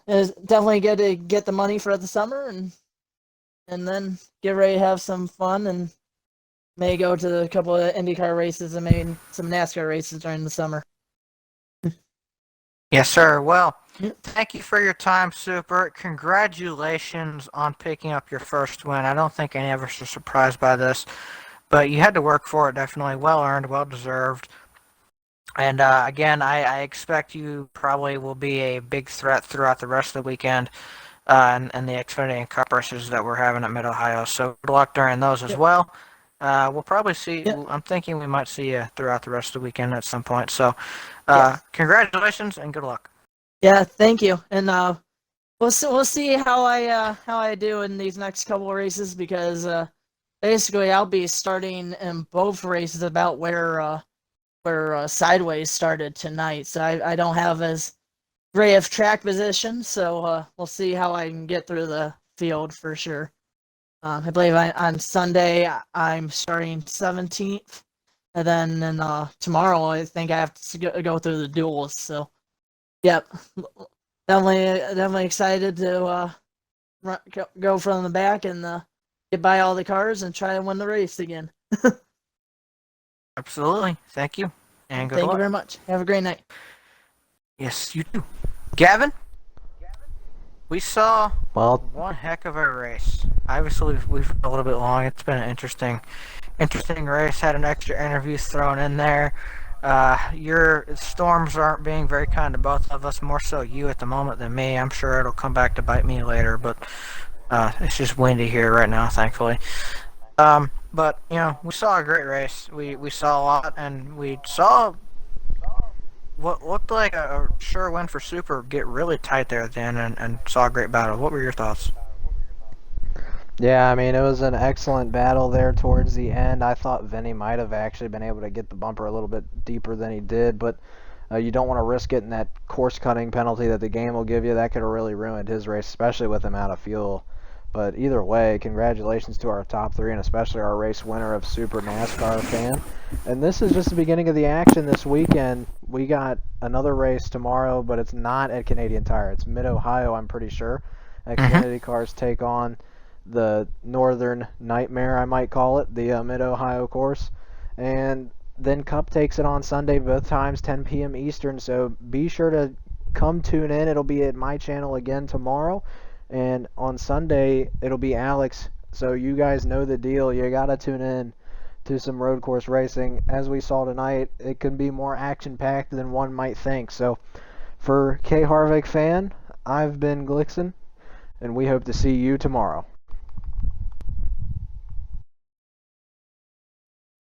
it's definitely good to get the money for the summer and then get ready to have some fun and may go to a couple of IndyCar races and maybe some NASCAR races during the summer. Yes, sir. Well, Yep. thank you for your time, Super. Congratulations on picking up your first win. I don't think any of us are surprised by this, but you had to work for it, definitely. Well earned, well deserved. And again, I expect you probably will be a big threat throughout the rest of the weekend, and the Xfinity and Cup races that we're having at Mid Ohio. So good luck during those as Yep. well. We'll probably see. Yep. I'm thinking we might see you throughout the rest of the weekend at some point. So, Yes. congratulations and good luck. Yeah, thank you. And we'll see how I do in these next couple of races because basically I'll be starting in both races about where Sideways started tonight. So I don't have as great of track position. So we'll see how I can get through the field for sure. I believe on Sunday I'm starting 17th, and then tomorrow I think I have to go through the duels. So, yep, definitely excited to go from the back and get by all the cars and try to win the race again. Absolutely. Thank you and good Thank you luck. very much. Have a great night. Yes, you do. Gavin, we saw Well, one heck of a race. Obviously, we've been a little bit long. It's been an interesting race. Had an extra interview thrown in there. Your storms aren't being very kind to both of us. More so you at the moment than me. I'm sure it'll come back to bite me later, but it's just windy here right now, thankfully. But we saw a great race. We saw a lot, and we saw what looked like a sure win for Super get really tight there at the end, and saw a great battle. What were your thoughts? yeah, I mean, it was an excellent battle there towards the end. I thought Vinny might have actually been able to get the bumper a little bit deeper than he did, but you don't want to risk getting that course cutting penalty that the game will give you. That could have really ruined his race, especially with him out of fuel. But either way, congratulations to our top three, and especially our race winner of Super NASCAR fan. And this is just the beginning of the action this weekend. We got another race tomorrow, but it's not at Canadian Tire. It's Mid-Ohio, I'm pretty sure. Xfinity cars take on the Northern Nightmare, I might call it, the Mid-Ohio course. And then Cup takes it on Sunday, both times 10 p.m. Eastern, so be sure to come tune in. It'll be at my channel again tomorrow. And on Sunday, it'll be Alex. So you guys know the deal. You got to tune in to some road course racing. As we saw tonight, it can be more action-packed than one might think. So for K. Harvick fan, I've been Glixen, and we hope to see you tomorrow.